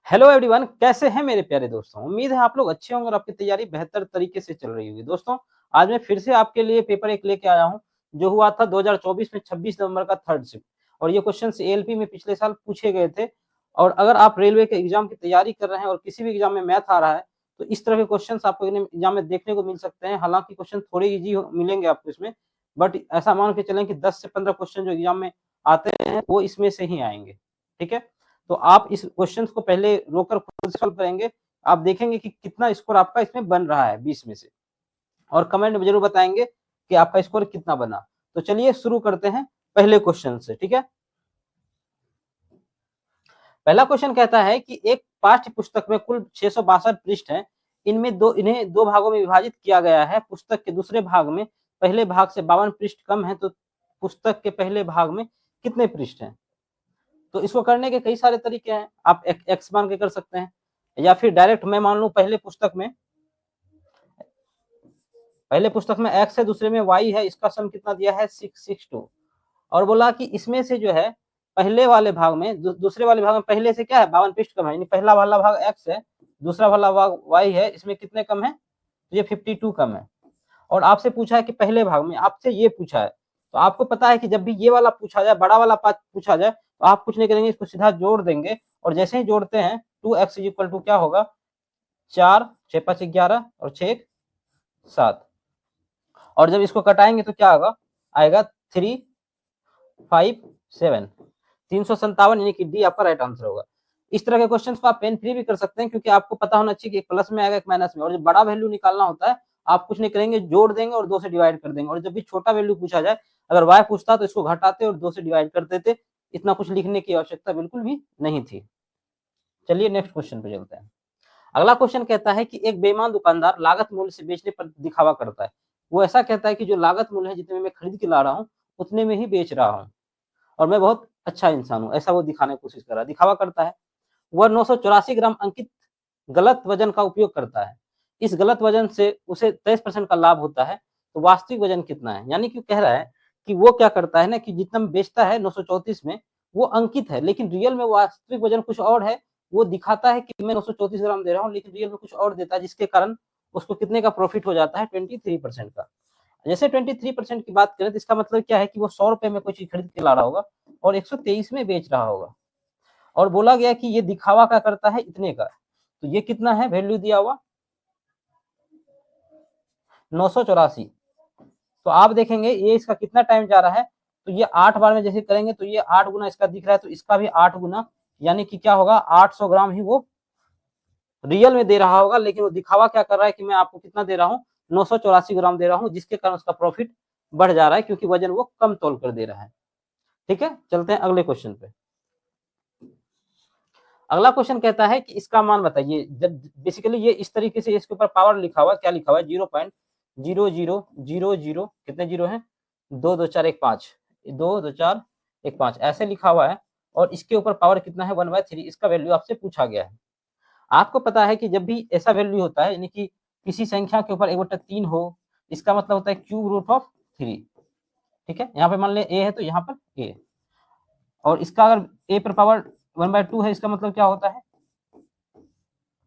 Hello everyone, कैसे हैं मेरे प्यारे दोस्तों। उम्मीद है आप लोग अच्छे होंगे और आपकी तैयारी बेहतर तरीके से चल रही होगी। दोस्तों, आज मैं फिर से आपके लिए पेपर एक लेके आया हूं जो हुआ था 2024 में 26 नवंबर का थर्ड शिफ्ट। और ये क्वेश्चन एएलपी में पिछले साल पूछे गए थे। और अगर आप रेलवे के एग्जाम की तैयारी कर रहे हैं और किसी भी एग्जाम में मैथ आ रहा है तो इस तरह के क्वेश्चन आपको एग्जाम में देखने को मिल सकते हैं। हालांकि क्वेश्चन थोड़े ईजी मिलेंगे आपको इसमें, बट ऐसा मान के चलें कि 10 से 15 क्वेश्चन जो एग्जाम में आते हैं वो इसमें से ही आएंगे। ठीक है, तो आप इस क्वेश्चन को पहले रोकर खुद सॉल्व करेंगे। आप देखेंगे कि कितना स्कोर आपका इसमें बन रहा है 20 में से, और कमेंट में जरूर बताएंगे कि आपका स्कोर कितना बना। तो चलिए शुरू करते हैं पहले क्वेश्चन से। ठीक है, पहला क्वेश्चन कहता है कि एक पाठ्य पुस्तक में कुल 662 पृष्ठ हैं। इन्हें दो भागों में विभाजित किया गया है। पुस्तक के दूसरे भाग में पहले भाग से 52 पृष्ठ कम है, तो पुस्तक के पहले भाग में कितने पृष्ठ हैं। तो इसको करने के कई सारे तरीके हैं। आप एक्स मान के कर सकते हैं, या फिर डायरेक्ट मैं मान लू पहले पुस्तक में एक्स है, दूसरे में वाई है, इसका सम कितना दिया है 662। और बोला कि इसमें से जो है पहले वाले भाग में दूसरे वाले भाग में पहले से क्या है 52 पृष्ठ कम है, यानी पहला वाला भाग एक्स है, दूसरा वाला भाग वाई है, इसमें कितने कम है, तो ये 52 कम है। और आपसे पूछा है कि पहले भाग में आपसे ये पूछा है, तो आपको पता है कि जब भी ये वाला पूछा जाए, बड़ा वाला पूछा जाए, तो आप कुछ नहीं करेंगे, इसको सीधा जोड़ देंगे। और जैसे ही जोड़ते हैं 2x इक्वल टू क्या होगा, 4, 6 5 11 और 6 1 7। और जब इसको कटाएंगे तो क्या होगा, आएगा 3 5 7, 357, यानी कि डी आपका राइट आंसर होगा। इस तरह के क्वेश्चन को आप पेन फ्री भी कर सकते हैं, क्योंकि आपको पता होना चाहिए कि एक प्लस में आएगा एक माइनस में। और जब बड़ा वैल्यू निकालना होता है आप कुछ नहीं करेंगे, जोड़ देंगे और 2 से डिवाइड कर देंगे। और जब भी छोटा वैल्यू पूछा जाए, अगर y पूछता तो इसको घटाते और 2 से डिवाइड कर देते। इतना कुछ लिखने की आवश्यकता बिल्कुल भी नहीं थी। चलिए नेक्स्ट क्वेश्चन पे चलते हैं। अगला क्वेश्चन कहता है कि एक बेईमान दुकानदार लागत मूल्य से बेचने पर दिखावा करता है। वो ऐसा कहता है कि जो लागत मूल्य है जितने में मैं खरीद के ला रहा हूँ उतने में ही बेच रहा हूँ, और मैं बहुत अच्छा इंसान हूँ, ऐसा वो दिखाने की कोशिश कर रहा है, दिखावा करता है। वह 984 ग्राम अंकित गलत वजन का उपयोग करता है। इस गलत वजन से उसे 23% का लाभ होता है। तो वास्तविक वजन कितना है, यानी कि कह रहा है कि वो क्या करता है ना, कि जितना बेचता है 934 में वो अंकित है, लेकिन रियल में वास्तविक वजन कुछ और है। वो दिखाता है कि मैं 934 ग्राम दे रहा हूँ, लेकिन रियल में कुछ और देता है, जिसके कारण उसको कितने का प्रॉफिट हो जाता है, 23% का। जैसे 23% की बात करें तो इसका मतलब क्या है कि वो 100 रुपए में कोई चीज खरीद के ला रहा होगा और 123 में बेच रहा होगा। और बोला गया कि ये दिखावा क्या करता है, इतने का। तो ये कितना है, वैल्यू दिया हुआ 984। तो आप देखेंगे ये इसका कितना टाइम जा रहा है, तो ये 8 बार में जैसे करेंगे तो ये 8 गुना इसका दिख रहा है, तो इसका भी 8 गुना, यानी कि क्या होगा 800 ग्राम ही वो रियल में दे रहा होगा। लेकिन वो दिखावा क्या कर रहा है कि मैं आपको कितना दे रहा हूँ, 984 ग्राम दे रहा हूँ, जिसके कारण उसका प्रॉफिट बढ़ जा रहा है, क्योंकि वजन वो कम तोल कर दे रहा है। ठीक है, चलते हैं अगले क्वेश्चन पे। अगला क्वेश्चन कहता है कि इसका मान बताइए। जब बेसिकली ये इस तरीके से इसके ऊपर पावर लिखा हुआ, क्या लिखा हुआ है, 0.0000 कितने जीरो है, 22415, 22415 ऐसे लिखा हुआ है। और इसके ऊपर पावर कितना है, 1/3। इसका वैल्यू आपसे पूछा गया है। आपको पता है कि जब भी ऐसा वैल्यू होता है, यानी कि किसी संख्या के ऊपर 1/3 हो, इसका मतलब होता है क्यूब रूट ऑफ 3। ठीक है, यहाँ पे मान ले ए है तो यहाँ पर ए, और इसका अगर ए पर पावर 1/2 है, इसका मतलब क्या होता है,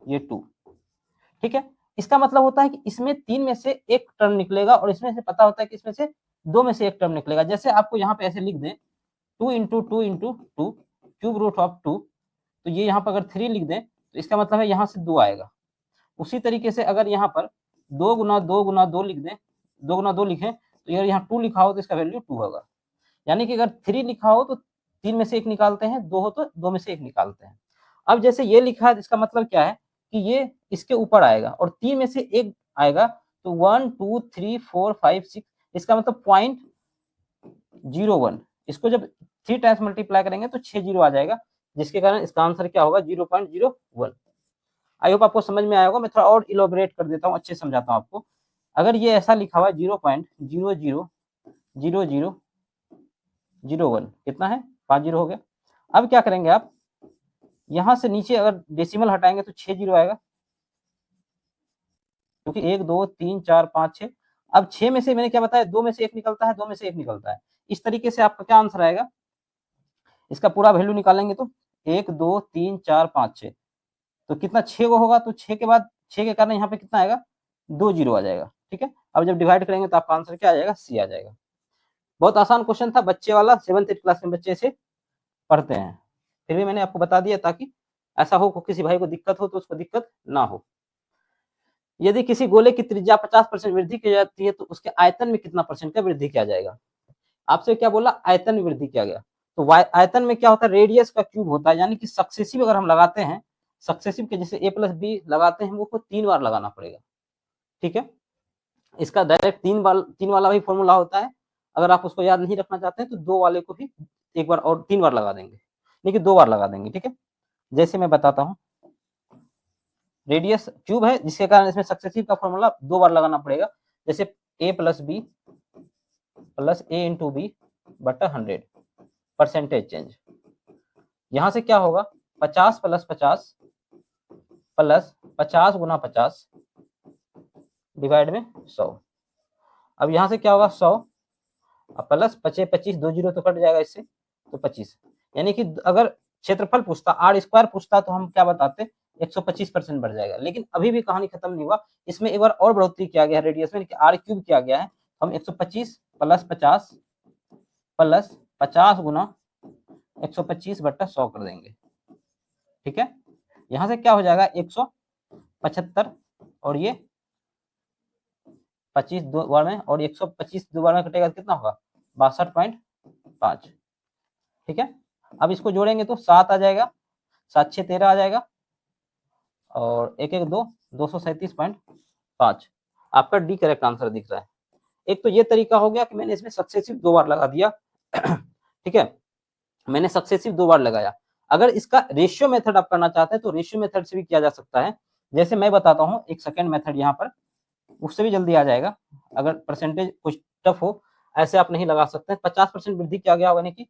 ये 2। ठीक है, इसका मतलब होता है कि इसमें 3 में से एक टर्म निकलेगा, और इसमें से पता होता है कि इसमें से 2 में से एक टर्म निकलेगा। जैसे आपको यहाँ पे ऐसे लिख दें 2 × 2 × 2 क्यूब रूट ऑफ 2, तो ये यहाँ पर अगर 3 लिख दें तो इसका मतलब है यहाँ से 2 आएगा। उसी तरीके से अगर यहाँ पर 2 × 2 × 2 लिख दें, 2 × 2 लिखें, तो अगर यहाँ 2 लिखा हो तो इसका वैल्यू 2 होगा। यानी कि अगर 3 लिखा हो तो 3 में से एक निकालते हैं, 2 हो तो 2 में से एक निकालते हैं। अब जैसे ये लिखा है, इसका मतलब क्या है कि ये इसके ऊपर आएगा और 3 में से एक आएगा, तो 1 2 3 4 5 6, इसका मतलब 0.01। इसको जब 3 टाइम्स मल्टीप्लाई करेंगे तो 6 जीरो आ जाएगा, जिसके कारण इसका आंसर क्या होगा, 0.01। आई होप आपको समझ में आया होगा। मैं थोड़ा और इलोबरेट कर देता हूँ, अच्छे समझाता हूँ आपको। अगर ये ऐसा लिखा हुआ है 0.000001, कितना है, 5 जीरो हो गया। अब क्या करेंगे आप, यहां से नीचे अगर डेसिमल हटाएंगे तो 6 जीरो आएगा, क्योंकि 1 2 3 4 5 6। अब 6 में से मैंने क्या बताया, 2 में से एक निकलता है, 2 में से एक निकलता है। इस तरीके से आपका क्या आंसर आएगा, इसका पूरा वैल्यू निकालेंगे तो 1 2 3 4 5 6, तो कितना 6 को होगा, तो 6 के बाद 6 के कारण यहाँ पे कितना आएगा 2 जीरो आ जाएगा। ठीक है, अब जब डिवाइड करेंगे तो आपका आंसर क्या आ जाएगा, सी आ जाएगा। बहुत आसान क्वेश्चन था, बच्चे वाला, 7th 8th क्लास में बच्चे से पढ़ते हैं, फिर भी मैंने आपको बता दिया ताकि ऐसा हो किसी भाई को दिक्कत हो तो उसको दिक्कत ना हो। यदि किसी गोले की त्रिज्या 50% वृद्धि की जाती है तो उसके आयतन में कितना परसेंट का वृद्धि किया जाएगा। आपसे क्या बोला, आयतन में वृद्धि किया गया, तो आयतन में क्या होता है, रेडियस का क्यूब होता है, यानी कि सक्सेसिव अगर हम लगाते हैं, सक्सेसिव के जैसे a+b लगाते हैं, वो 3 बार लगाना पड़ेगा। ठीक है, इसका डायरेक्ट 3 वाला भी फॉर्मूला होता है, अगर आप उसको याद नहीं रखना चाहते हैं तो 2 वाले को भी एक बार और 3 बार लगा देंगे, लेकिन 2 बार लगा देंगे। ठीक है, जैसे मैं बताता हूँ, रेडियस क्यूब है जिसके कारण इसमें सक्सेसिव का फॉर्मूला 2 बार लगाना पड़ेगा, जैसे a+b plus a into B बटा 100 परसेंटेज चेंज। यहां से क्या होगा, 50 प्लस 50 प्लस 50 गुना 50 डिवाइड में 100। अब यहां से क्या होगा 100 प्लस 25 2 जीरो तो कट जाएगा इससे, तो 25, यानी कि अगर क्षेत्रफल पूछता, आर स्क्वायर पूछता तो हम क्या बताते, 125% बढ़ जाएगा। लेकिन अभी भी कहानी खत्म नहीं हुआ, इसमें एक बार और बढ़ोतरी किया गया है रेडियस में, आर क्यूब किया गया है, हम 125 प्लस 50 प्लस 50 गुना 125 बट्टा 100 कर देंगे। ठीक है, यहां से क्या हो जाएगा 175 और ये 25 दो बार में, और 125 दो बार में कटेगा तो कितना होगा 62.5। ठीक है, अब इसको जोड़ेंगे तो 7 आ जाएगा, 7 6 13 आ जाएगा, और 1 1 2 237.5। आपका डी करेक्ट आंसर दिख रहा है। एक तो ये तरीका हो गया कि मैंने इसमें सक्सेसिव 2 बार लगा दिया। ठीक है, मैंने सक्सेसिव 2 बार लगाया। अगर इसका रेशियो मेथड आप करना चाहते हैं तो रेशियो मेथड से भी किया जा सकता है, जैसे मैं बताता हूँ एक सेकेंड मेथड यहाँ पर, उससे भी जल्दी आ जाएगा। अगर परसेंटेज कुछ टफ हो, ऐसे आप नहीं लगा सकते। 50% वृद्धि किया गया होगा, यानी कि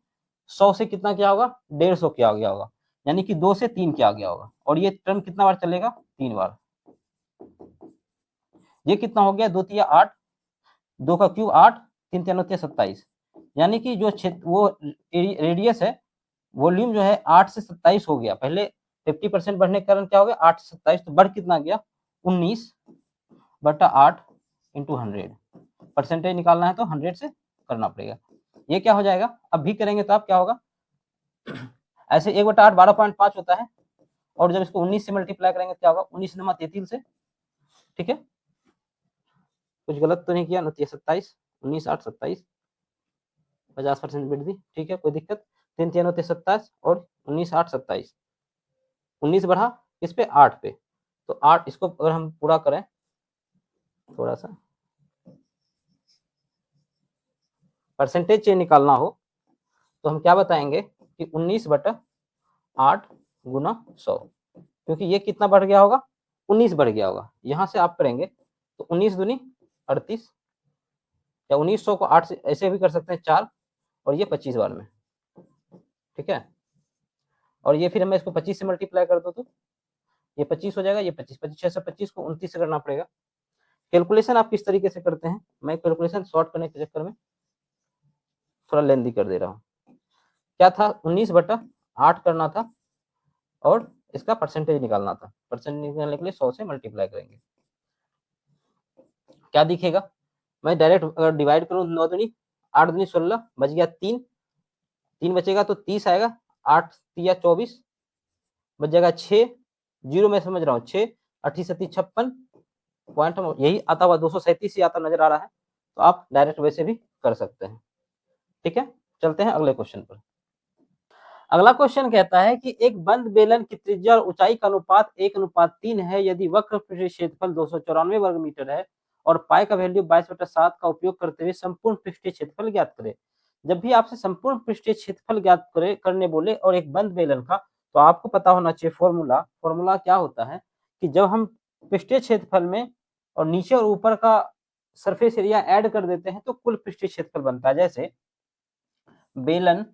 100 से कितना क्या होगा 150 किया गया होगा, यानी कि 2 से 3 किया गया होगा, और ये टर्म कितना बार चलेगा 3 बार। ये कितना हो गया 2 तिया 8, 2 का क्यूब 8, 3 3 27, यानी कि जो वो रेडियस है, वॉल्यूम जो है 8 से 27 हो गया। पहले 50% बढ़ने के कारण क्या हो गया 8 से 27, तो बढ़ कितना गया 19 बटा 8 इंटू 100। परसेंटेज निकालना है तो 100 से करना पड़ेगा। ये क्या हो जाएगा, अब भी करेंगे तो आप क्या होगा, ऐसे 1 बटा 8 12.5 होता है, और जब इसको 19 से मल्टीप्लाई करेंगे क्या होगा 19 नमा 33 से। ठीक है, कुछ गलत तो नहीं किया, 27 19 8 27, 50% वृद्धि। ठीक है, कोई दिक्कत, 3 3 27 और 19 8 27, 19 बढ़ा किस पे 8 पे, तो 8 इसको अगर हम पूरा करें थोड़ा सा, परसेंटेज चेंज निकालना हो तो हम क्या बताएंगे कि 19 बटा 8 गुना 100, क्योंकि ये कितना बढ़ गया होगा 19 बढ़ गया होगा। यहां से आप करेंगे तो 19 दूनी 38, या 1900 को 8 से ऐसे भी कर सकते हैं 4, और ये 25 बार में। ठीक है, और ये फिर मैं इसको 25 से मल्टीप्लाई कर दो तो ये 25 हो जाएगा, ये 25 25 6 से 25 को 29 से करना पड़ेगा। कैलकुलेशन आप किस तरीके से करते हैं, मैं कैलकुलेशन शॉर्ट करने के चक्कर में थोड़ा लेंदी कर दे रहा हूँ। क्या था 19 बटा 8 करना था, और इसका परसेंटेज निकालना था। परसेंटेज निकालने के लिए 100 से मल्टीप्लाई करेंगे, क्या दिखेगा, मैं डायरेक्ट अगर डिवाइड करूँ 9 दूनी 8 दूनी 16, बच गया 3, 3 बचेगा तो 30 आएगा, 8 तिया 24, बच जाएगा 6, जीरो में समझ रहा हूँ 6 अट्ठी 56 पॉइंट यही आता हुआ 237 ही आता नजर आ रहा है, तो आप डायरेक्ट वैसे भी कर सकते हैं। ठीक है, चलते हैं अगले क्वेश्चन पर। अगला क्वेश्चन कहता है कि एक बंद बेलन की त्रिज्या और ऊंचाई का अनुपात 1:3 है, यदि वक्र क्षेत्रफल 294 वर्ग मीटर है और पाई का वैल्यू 22/7 का उपयोग करते हुए संपूर्ण पृष्ठीय क्षेत्रफल ज्ञात करें। जब भी आपसे संपूर्ण पृष्ठीय क्षेत्रफल ज्ञात करने बोले और एक बंद बेलन का, तो आपको पता होना चाहिए फॉर्मूला क्या होता है कि जब हम पृष्ठीय क्षेत्रफल में और नीचे और ऊपर का सरफेस एरिया ऐड कर देते हैं तो कुल पृष्ठीय क्षेत्रफल बनता है। जैसे बेलन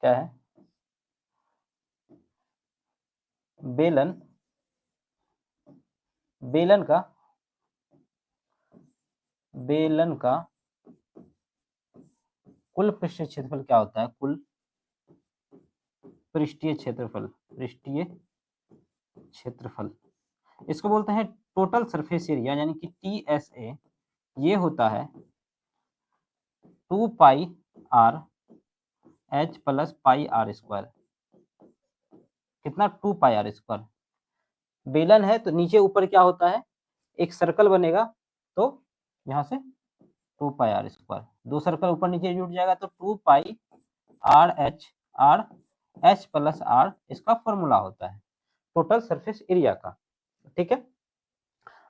क्या है, बेलन का कुल पृष्ठीय क्षेत्रफल क्या होता है, कुल पृष्ठीय क्षेत्रफल क्षेत्रफल, इसको बोलते हैं टोटल सरफेस एरिया, यानी कि TSA। ये होता है 2 pi r h plus pi r square. कितना? 2 पाई आर स्क्वायर। बेलन है तो नीचे ऊपर क्या होता है, एक सर्कल बनेगा, तो यहाँ से 2 पाई आर स्क्वायर, दो सर्कल ऊपर नीचे जुड़ जाएगा तो 2 pi r h plus are, इसका फॉर्मूला होता है टोटल सरफेस एरिया का। ठीक है,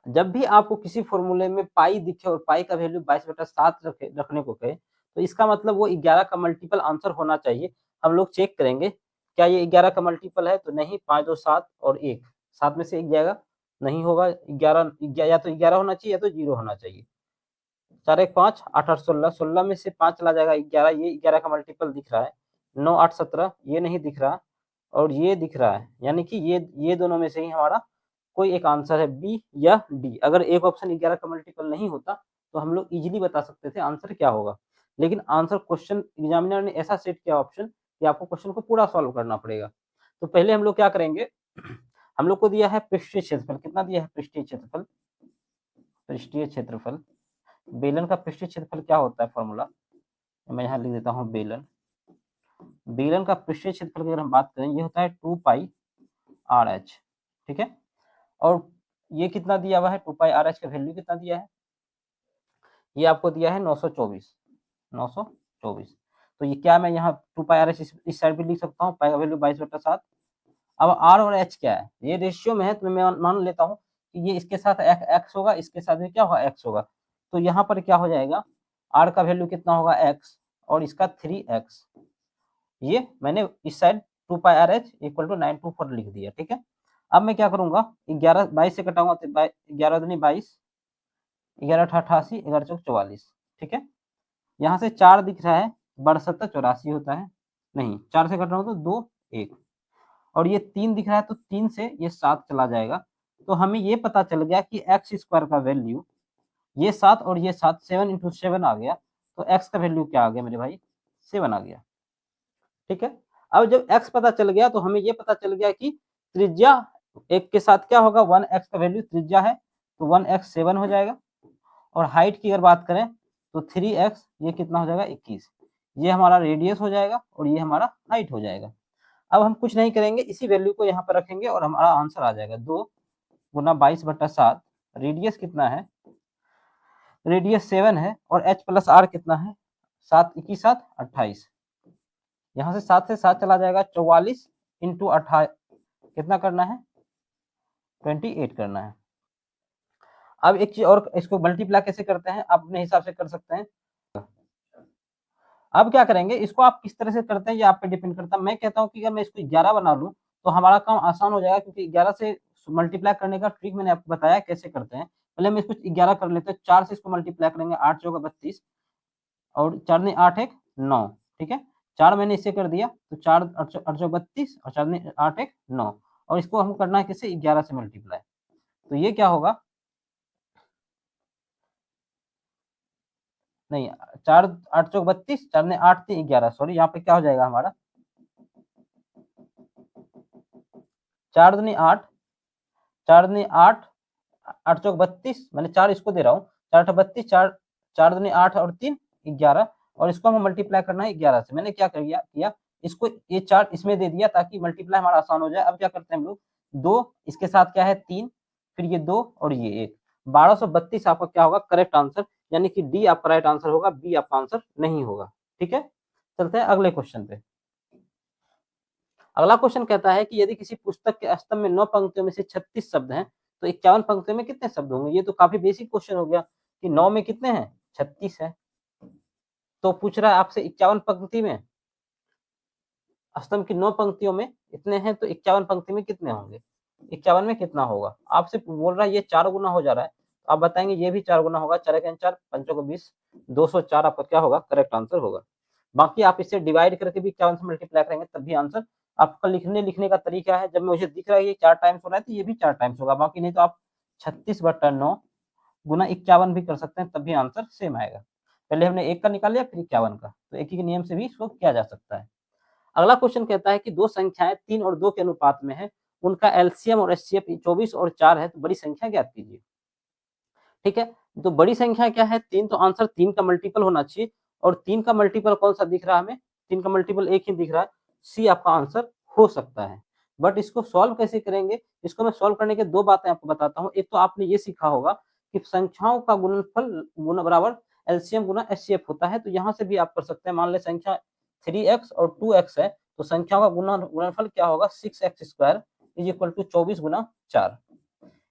जब भी आपको किसी फॉर्मूले में पाई दिखे और पाई का वैल्यू 22/7 रखने को कहे, तो इसका मतलब वो 11 का मल्टीपल आंसर होना चाहिए। हम लोग चेक करेंगे क्या ये 11 का मल्टीपल है, तो नहीं, 5 2 7 और 1, 7 में से 1 जाएगा, नहीं होगा। 11 या तो 11 होना चाहिए या तो 0 होना चाहिए। 4 1 5 8 8 16, 16 में से 5 चला जाएगा 11, ये 11 का मल्टीपल दिख रहा है। 9 8 17, ये नहीं दिख रहा, और ये दिख रहा है, यानी कि ये दोनों में से ही हमारा कोई एक आंसर है, बी या डी। अगर एक ऑप्शन 11 का मल्टीपल नहीं होता तो हम लोग इजीली बता सकते थे आंसर क्या होगा, लेकिन आंसर क्वेश्चन एग्जामिनर ने ऐसा सेट किया ऑप्शन कि आपको क्वेश्चन को पूरा सॉल्व करना पड़ेगा। तो पहले हम लोग क्या करेंगे, हम लोग को दिया है पृष्ठीय क्षेत्रफल। कितना दिया है? पृष्ठीय क्षेत्रफल। पृष्ठीय क्षेत्रफल, बेलन का पृष्ठीय क्षेत्रफल क्या होता है, फॉर्मूला मैं यहाँ लिख देता हूँ। बेलन का पृष्ठीय क्षेत्रफल की अगर हम बात करें, ये होता है 2 पाई आर एच। ठीक है, और ये कितना दिया हुआ है, 2 पाई आर एच का वैल्यू कितना दिया है, ये आपको दिया है 924। 924, तो ये क्या, मैं यहाँ 2 पाई आर एच इस साइड भी लिख सकता हूँ, पाई का वैल्यू 22/7। अब आर और एच क्या है, ये रेशियो में है, तो मैं मान लेता हूँ कि ये इसके साथ एक्स होगा, इसके साथ भी क्या होगा, एक्स होगा। तो यहाँ पर क्या हो जाएगा, आर का वैल्यू कितना होगा, एक्स, और इसका 3x। ये मैंने इस side 2 pi r h equal to 924 लिख दिया। ठीक है, अब मैं क्या करूंगा, 11 22 से कटाऊंगा तो 11 दूनी 22, 11 8 88, 11 चौक 44। ठीक है, यहाँ से 4 दिख रहा है, 62 84 होता है, नहीं 4 से कट रहा हूँ तो 2 1, और ये 3 दिख रहा है तो 3 से ये 7 चला जाएगा। तो हमें ये पता चल गया कि एक्स स्क्वायर का वैल्यू, ये 7 और ये 7, 7 इंटू 7 आ गया, तो एक्स का वैल्यू क्या आ गया मेरे भाई, 7 आ गया। ठीक है, अब जब x पता चल गया तो हमें ये पता चल गया कि त्रिज्या एक के साथ क्या होगा, 1x का वैल्यू त्रिज्या है, तो 1x 7 हो जाएगा, और हाइट की अगर बात करें तो 3x, ये कितना हो जाएगा, 21। ये हमारा रेडियस हो जाएगा और ये हमारा हाइट हो जाएगा। अब हम कुछ नहीं करेंगे, इसी वैल्यू को यहाँ पर रखेंगे और हमारा आंसर आ जाएगा 2 गुना 22/7। रेडियस कितना है, रेडियस 7 है, और h प्लस आर कितना है, 7 21 7 28। यहाँ से 7 से 7 चला जाएगा, 44 इंटू 28 कितना करना है, 28 करना है। अब एक चीज और, इसको मल्टीप्लाई कैसे करते हैं, आप अपने हिसाब से कर सकते हैं। अब क्या करेंगे, इसको आप किस तरह से करते हैं ये आप पे डिपेंड करता है। मैं कहता हूँ कि अगर मैं इसको 11 बना लूँ तो हमारा काम आसान हो जाएगा, क्योंकि 11 से मल्टीप्लाई करने का ट्रिक मैंने आपको बताया कैसे करते हैं। पहले मैं इसको 11 कर लेते हैं, 4 से इसको मल्टीप्लाई करेंगे, 8 चौका 32, और 4 ने 8 1 9। ठीक है, 4 मैंने इससे कर दिया, तो 4 8 चौक 32 और 4 ने 8 1 9, और इसको हम करना है किससे, 11 से मल्टीप्लाई। तो ये क्या होगा, नहीं 4 8 चौक 32, 4 ने 8 3 11, सॉरी यहाँ पे क्या हो जाएगा हमारा, 4 दूनी 8, 4 दूनी 8, 8 चौक 32, मैंने 4 इसको दे रहा हूँ, 4 8 32, 4 4 दूनी 8 और 3 11, और इसको हमें मल्टीप्लाई करना है 11 से। मैंने क्या किया, इसको ये 4 इसमें दे दिया ताकि मल्टीप्लाई हमारा आसान हो जाए। अब क्या करते हैं हम लोग, 2 इसके साथ क्या है 3, फिर ये 2 और ये 1, 1232 आपका क्या होगा, करेक्ट आंसर, यानी कि डी आपका राइट आंसर होगा, बी आपका आंसर नहीं होगा। ठीक है, चलते हैं अगले क्वेश्चन पे। अगला क्वेश्चन कहता है कि यदि किसी पुस्तक के स्तंभ में 9 पंक्तियों में से 36 शब्द हैं तो 51 पंक्तियों में कितने शब्द होंगे। ये तो काफी बेसिक क्वेश्चन हो गया कि 9 में कितने हैं, 36 है, तो पूछ रहा है आपसे 51 पंक्ति में, स्तंभ की 9 पंक्तियों में इतने हैं, तो 51 पंक्ति में कितने होंगे, 51 में कितना होगा। आपसे बोल रहा है ये 4 गुना हो जा रहा है, तो आप बताएंगे ये भी 4 गुना होगा, 4 4 5 को 20, 204 आपका क्या होगा, करेक्ट आंसर होगा। बाकी आप इसे डिवाइड करके भी 51 से मल्टीप्लाई करेंगे तब भी आंसर, आपका लिखने का तरीका है, जब मुझे दिख रहा है ये 4 टाइम्स हो रहा है तो ये भी 4 टाइम्स होगा, बाकी नहीं तो आप 36/9 गुना 51 भी कर सकते हैं, तब भी आंसर सेम आएगा। पहले हमने 1 का निकाल लिया, फिर 51 का, तो एक ही के नियम से भी इसको किया जा सकता है। अगला क्वेश्चन कहता है कि दो संख्याएं 3 और 2 के अनुपात में है उनका एलसीएम और एचसीएफ 24 और 4 है, तो बड़ी संख्या ज्ञात कीजिए। ठीक है, तो बड़ी संख्या क्या है 3, तो आंसर 3 का मल्टीपल होना चाहिए, और 3 का मल्टीपल कौन सा दिख रहा है हमें, 3 का मल्टीपल एक ही दिख रहा है, सी आपका आंसर हो सकता है। बट इसको सॉल्व कैसे करेंगे, इसको मैं सॉल्व करने के 2 बातें आपको बताता हूँ। एक तो आपने ये सीखा होगा कि संख्याओं का गुणनफल गुना बराबर एलसीएम गुना एचसीएफ होता है, तो यहाँ से भी आप कर सकते हैं। मान ले संख्या 3x और 2x है, तो संख्याओं का गुणनफल क्या होगा 6x² इज इक्वल टू 24 गुना 4।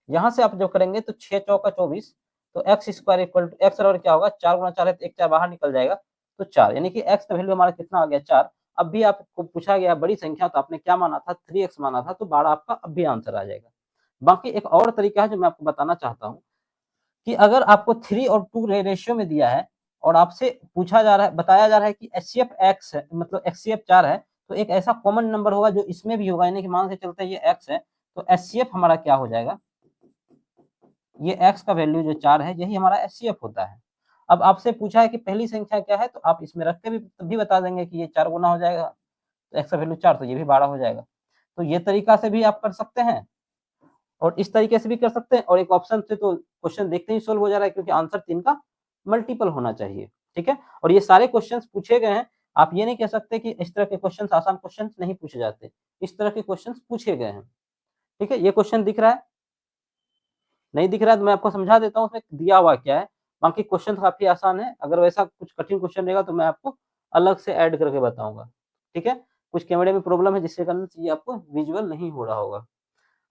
यहाँ से आप जो करेंगे तो 6 चौका 24, तो x square equal to x बराबर क्या होगा 4 गुना 4 है, तो एक 4 बाहर निकल जाएगा, तो 4, यानी कि एक्स का वैल्यू हमारा कितना आ गया 4। अब भी आपको पूछा गया बड़ी संख्या, तो आपने क्या माना था 3x माना था, तो 12 आपका अब भी आंसर आ जाएगा। बाकी एक और तरीका है जो मैं आपको बताना चाहता हूँ कि अगर आपको 3 और 2 रेशियो में दिया है और आपसे पूछा जा रहा है, बताया जा रहा है कि एचसीएफ x है, मतलब एचसीएफ 4 है, तो एक ऐसा कॉमन नंबर होगा जो इसमें भी होगा, यानी कि मान के चलते हैं ये x है, तो एचसीएफ हमारा क्या हो जाएगा, ये x का वैल्यू जो 4 है यही हमारा एचसीएफ होता है। अब आपसे पूछा है कि पहली संख्या क्या है, तो आप इसमें रख के भी बता देंगे कि ये 4 गुना हो जाएगा, तो x का वैल्यू 4, तो ये भी 12 हो जाएगा। तो ये तरीका से भी आप कर सकते हैं और इस तरीके से भी कर सकते हैं, और एक ऑप्शन से तो क्वेश्चन देखते ही सोल्व हो जा रहा है, क्योंकि आंसर 3 का मल्टीपल होना चाहिए। ठीक है, और ये सारे क्वेश्चंस पूछे गए हैं, आप ये नहीं कह सकते कि इस तरह के क्वेश्चंस आसान क्वेश्चंस नहीं पूछे जाते, इस तरह के क्वेश्चंस पूछे गए हैं। ठीक है, ये क्वेश्चन दिख रहा है, नहीं दिख रहा है तो मैं आपको समझा देता हूँ उसमें दिया हुआ क्या है। बाकी क्वेश्चन काफी आसान है, अगर वैसा कुछ कठिन क्वेश्चन रहेगा तो मैं आपको अलग से ऐड करके बताऊंगा। ठीक है, कुछ कैमरे में प्रॉब्लम है जिसके कारण ये आपको विजुअल नहीं हो रहा होगा।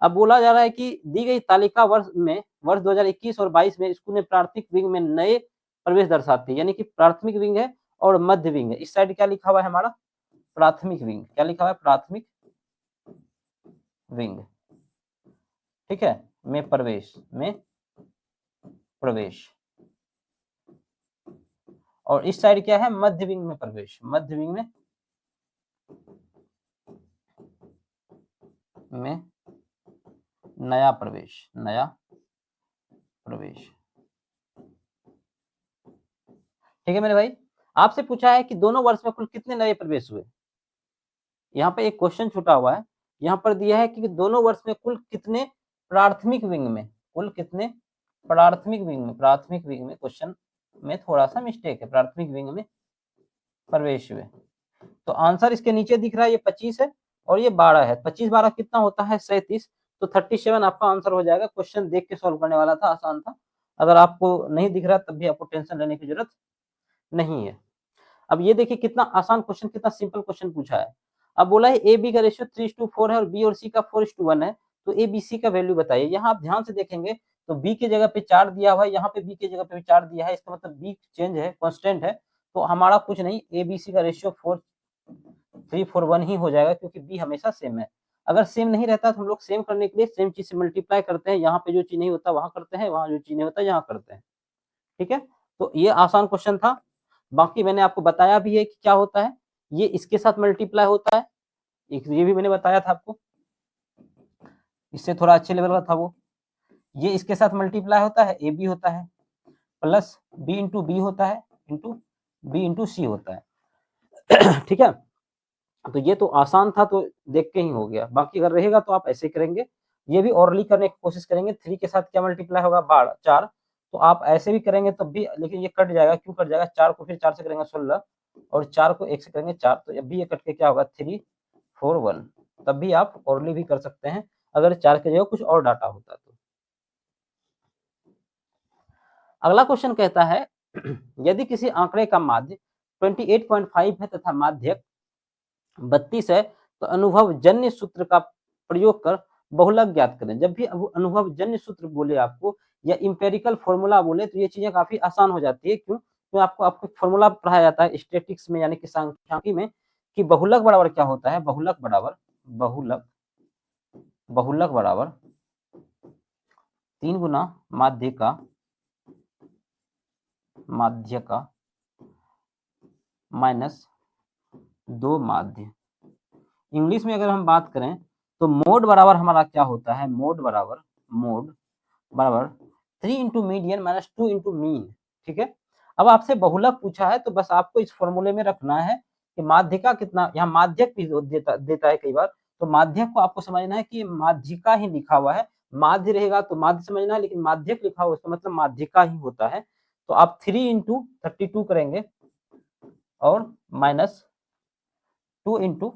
अब बोला जा रहा है कि दी गई तालिका वर्ष 2021 और 22 में स्कूल में प्राथमिक विंग में नए प्रवेश दर्शाती है, यानी कि प्राथमिक विंग है और मध्य विंग है। इस साइड क्या लिखा हुआ है हमारा प्राथमिक विंग, क्या लिखा हुआ है प्राथमिक विंग। ठीक है, में प्रवेश, और इस साइड क्या है मध्य विंग में प्रवेश, मध्य विंग में नया प्रवेश। ठीक है मेरे भाई, आपसे पूछा है कि दोनों वर्ष में कुल कितने नए प्रवेश हुए। यहाँ पे एक क्वेश्चन छूटा हुआ है, यहाँ पर दिया है कि दोनों वर्ष में कुल कितने प्राथमिक विंग में, कुल कितने प्राथमिक विंग में क्वेश्चन में थोड़ा सा मिस्टेक है, प्राथमिक विंग में प्रवेश हुए। तो आंसर इसके नीचे दिख रहा है, ये 25 है और ये 12 है, 25 12 कितना होता है 37, तो 37 आपका आंसर हो जाएगा। क्वेश्चन देख के सॉल्व करने वाला था, आसान था। अगर आपको नहीं दिख रहा तब भी आपको टेंशन लेने की जरूरत नहीं है। अब ये देखिए कितना आसान क्वेश्चन, कितना सिंपल क्वेश्चन पूछा है। अब बोला है ए बी का रेशियो 3:4 है और बी और सी का 4:1 है, तो ए बी सी का वैल्यू बताइए। यहाँ आप ध्यान से देखेंगे तो बी की जगह पे 4 दिया हुआ है, यहाँ पे बी की जगह पे भी 4 दिया है, इसका मतलब बी चेंज है, कांस्टेंट है, तो हमारा कुछ नहीं, ए बी सी का रेशियो 3:4:1 ही हो जाएगा, क्योंकि बी हमेशा सेम है। अगर सेम नहीं रहता तो हम लोग सेम करने के लिए सेम चीज से मल्टीप्लाई करते हैं, यहाँ पे जो चीज नहीं होता वहां करते हैं, वहां जो चीज नहीं होता यहाँ करते हैं। ठीक है, तो ये आसान क्वेश्चन था। बाकी मैंने आपको बताया भी है कि क्या होता है, ये इसके साथ मल्टीप्लाई होता है, ये भी मैंने बताया था आपको, इससे थोड़ा अच्छे लेवल का था वो। ये इसके साथ मल्टीप्लाई होता है, ए बी होता है प्लस बी इंटू बी होता है इंटू बी इंटू सी होता है। ठीक है, तो ये तो आसान था, तो देख के ही हो गया। बाकी अगर रहेगा तो आप ऐसे करेंगे, ये भी ओरली करने की कोशिश करेंगे। 3 के साथ क्या मल्टीप्लाई होगा 4, तो आप ऐसे भी करेंगे तब भी, लेकिन ये कट जाएगा, क्यों कट जाएगा 4 को फिर 4 से करेंगे 16 और 4 को 1 से करेंगे 4, तो अब भी ये कट के क्या होगा 3:4:1, तब भी आप ओरली भी कर सकते हैं अगर 4 की जगह कुछ और डाटा होता तो। अगला क्वेश्चन कहता है यदि किसी आंकड़े का माध्य 28.5 है तथा माध्यक 32 है, तो अनुभवजन्य सूत्र का प्रयोग कर बहुलक ज्ञात करें। जब भी अनुभवजन्य सूत्र बोले आपको या इंपेरिकल फॉर्मूला बोले तो ये चीजें काफी आसान हो जाती है। क्यों? तो आपको फॉर्मूला पढ़ाया जाता है स्टैटिस्टिक्स में, यानी कि सांख्यिकी में, कि बहुलक बराबर क्या होता है, बहुलक बराबर 3 गुना माध्य का माइनस 2 माध्य। इंग्लिश में अगर हम बात करें तो मोड बराबर हमारा क्या होता है, मोड बराबर 3 into median minus 2 into mean. ठीक है, अब आपसे बहुलक पूछा है तो बस आपको इस फॉर्मूले में रखना है कि माध्यिका कितना, यहाँ माध्यक भी देता है कई बार, तो माध्यक को आपको समझना है कि माध्यिका ही लिखा हुआ है, माध्य रहेगा तो माध्य समझना है, लेकिन माध्यक लिखा हुआ उसका मतलब माध्यिका ही होता है। तो आप 3 इंटू 32 करेंगे और माइनस 2 इंटू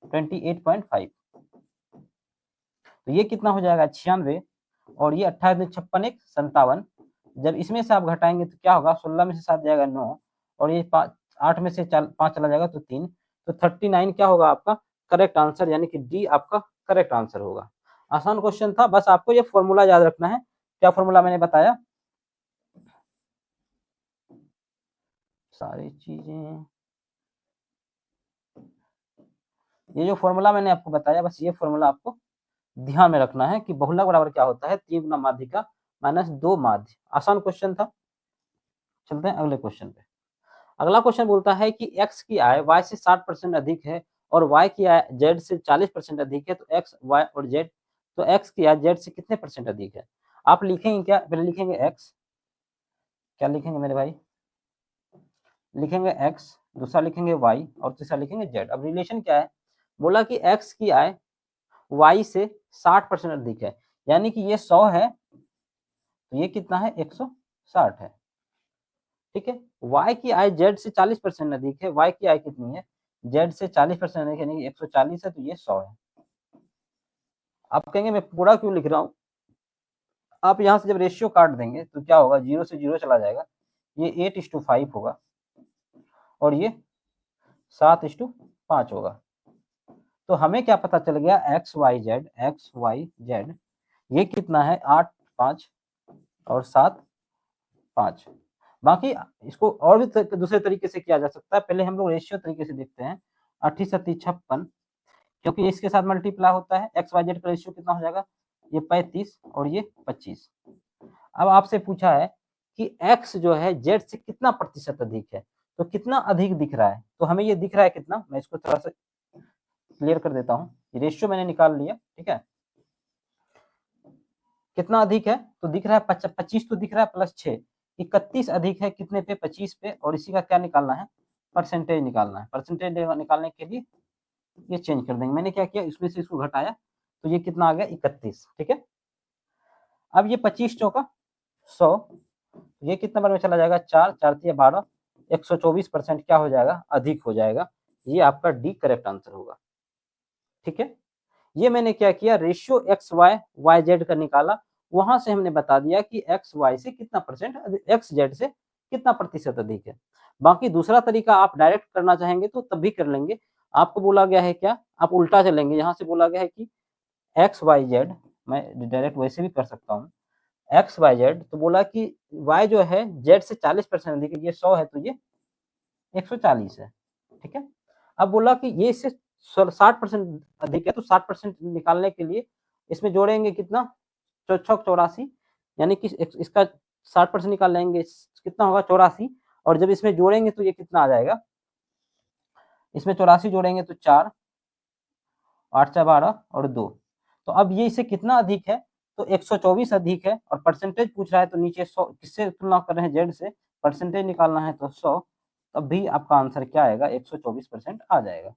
28.5, तो ये कितना हो जाएगा 96, और ये 28×56 एक 57। जब इसमें से आप घटाएंगे तो क्या होगा, 16 में से 7 जाएगा 9, और ये 8 में से 5 चला जाएगा तो 3, तो 39 क्या होगा आपका करेक्ट आंसर, यानी कि डी आपका करेक्ट आंसर होगा। आसान क्वेश्चन था, बस आपको ये फॉर्मूला याद रखना है। क्या फॉर्मूला मैंने बताया, सारी चीजें, ये जो फॉर्मूला मैंने आपको बताया, बस ये फॉर्मूला आपको ध्यान में रखना है कि बहुलक बराबर क्या होता है, 3 गुना माध्यिका माइनस 2 माध्य। आसान क्वेश्चन था। चलते हैं अगले क्वेश्चन पे। अगला क्वेश्चन बोलता है कि x की आय y से 60% अधिक है और y की आय z से 40% अधिक है, तो x, y और z, तो x की आय z से कितने परसेंट अधिक है। आप लिखेंगे क्या, पहले लिखेंगे x, क्या लिखेंगे मेरे भाई, लिखेंगे x, दूसरा लिखेंगे y और तीसरा लिखेंगे z। अब रिलेशन क्या है, बोला कि x की आय y से 60% अधिक है, यानी कि ये 100 है तो ये कितना है 160 है, ठीक है। y की आय z से 40% अधिक है, y की आय कितनी है, z से 40% अधिक है, यानी 140 है, तो ये 100 है। आप कहेंगे मैं पूरा क्यों लिख रहा हूँ, आप यहाँ से जब रेशियो काट देंगे तो क्या होगा, 0 से 0 चला जाएगा, ये 8:5 होगा और ये 7:5 होगा। तो हमें क्या पता चल गया, एक्स वाई जेड ये कितना है 8, 5 और 7, 5। बाकी इसको और भी दूसरे तरीके से किया जा सकता है, पहले हम लोग रेशियो तरीके से देखते हैं। 8 7 56, क्योंकि इसके साथ मल्टीप्लाई होता है, एक्स वाई जेड का रेशियो कितना हो जाएगा, ये 35 और ये 25। अब आपसे पूछा है कि x जो है z से कितना प्रतिशत अधिक है, तो कितना अधिक दिख रहा है, तो हमें ये दिख रहा है कितना, मैं इसको थोड़ा सा क्लियर कर देता हूँ। रेशियो मैंने निकाल लिया, ठीक है, कितना अधिक है, तो दिख रहा है 25 तो दिख रहा है प्लस 6, 31 अधिक है कितने पे, 25 पे, और इसी का क्या निकालना है, परसेंटेज निकालना है। परसेंटेज निकालने के लिए ये चेंज कर देंगे, मैंने क्या किया, इसमें से इसको घटाया तो ये कितना आ गया 31, ठीक है। अब ये 25 चौका 100, ये कितना बार में चला जाएगा, 4 4 12, 124% क्या हो जाएगा, अधिक हो जाएगा। ये आपका डी करेक्ट आंसर होगा, ठीक है। ये मैंने क्या किया, ratio x y y z का निकाला, वहां से हमने बता दिया कि एक्स वाई से कितना परसेंट, एक्स जेड से कितना प्रतिशत अधिक है। बाकी दूसरा तरीका आप डायरेक्ट करना चाहेंगे तो तब भी कर लेंगे। आपको बोला गया है क्या, आप उल्टा चलेंगे, यहाँ से बोला गया है कि एक्स वाई जेड, मैं डायरेक्ट वैसे भी कर सकता हूँ, एक्स वाई जेड, तो बोला कि y जो है z से 40% अधिक है, ये 100 है तो ये 140 है, ठीक है। अब बोला कि ये इससे 60% अधिक है, तो 60% निकालने के लिए इसमें जोड़ेंगे कितना, 84, यानी कि इसका 60% निकाल लेंगे, कितना होगा 84, और जब इसमें जोड़ेंगे तो ये कितना आ जाएगा, इसमें 84 जोड़ेंगे तो 4, 8 4 12 और 2, तो अब ये इससे कितना अधिक है, तो 124 अधिक है, और परसेंटेज पूछ रहा है तो नीचे 100 किससे तुलना कर रहे हैं, जेड से, परसेंटेज निकालना है तो 100, तब भी आपका आंसर क्या आएगा, 124% आ जाएगा,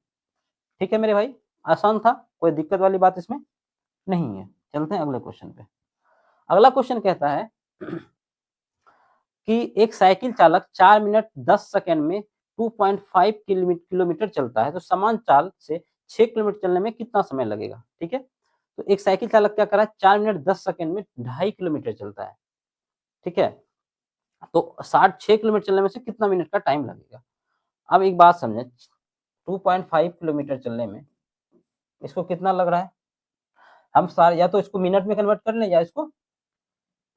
ठीक है मेरे भाई। आसान था, कोई दिक्कत वाली बात इसमें नहीं है। चलते हैं अगले क्वेश्चन पे। अगला क्वेश्चन कहता है कि एक साइकिल चालक 4 मिनट 10 सेकंड में 2.5 किलोमीटर चलता है, तो समान चाल से 6 किलोमीटर चलने में कितना समय लगेगा, ठीक है। तो एक साइकिल चालक क्या कर रहा है, 4 मिनट 10 सेकंड में 2.5 किलोमीटर चलता है, ठीक है, तो 6 किलोमीटर चलने में से कितना मिनट का टाइम लगेगा। अब एक बात समझे, 2.5 किलोमीटर चलने में इसको कितना लग रहा है, हम सारे या तो इसको मिनट में कन्वर्ट कर लें या इसको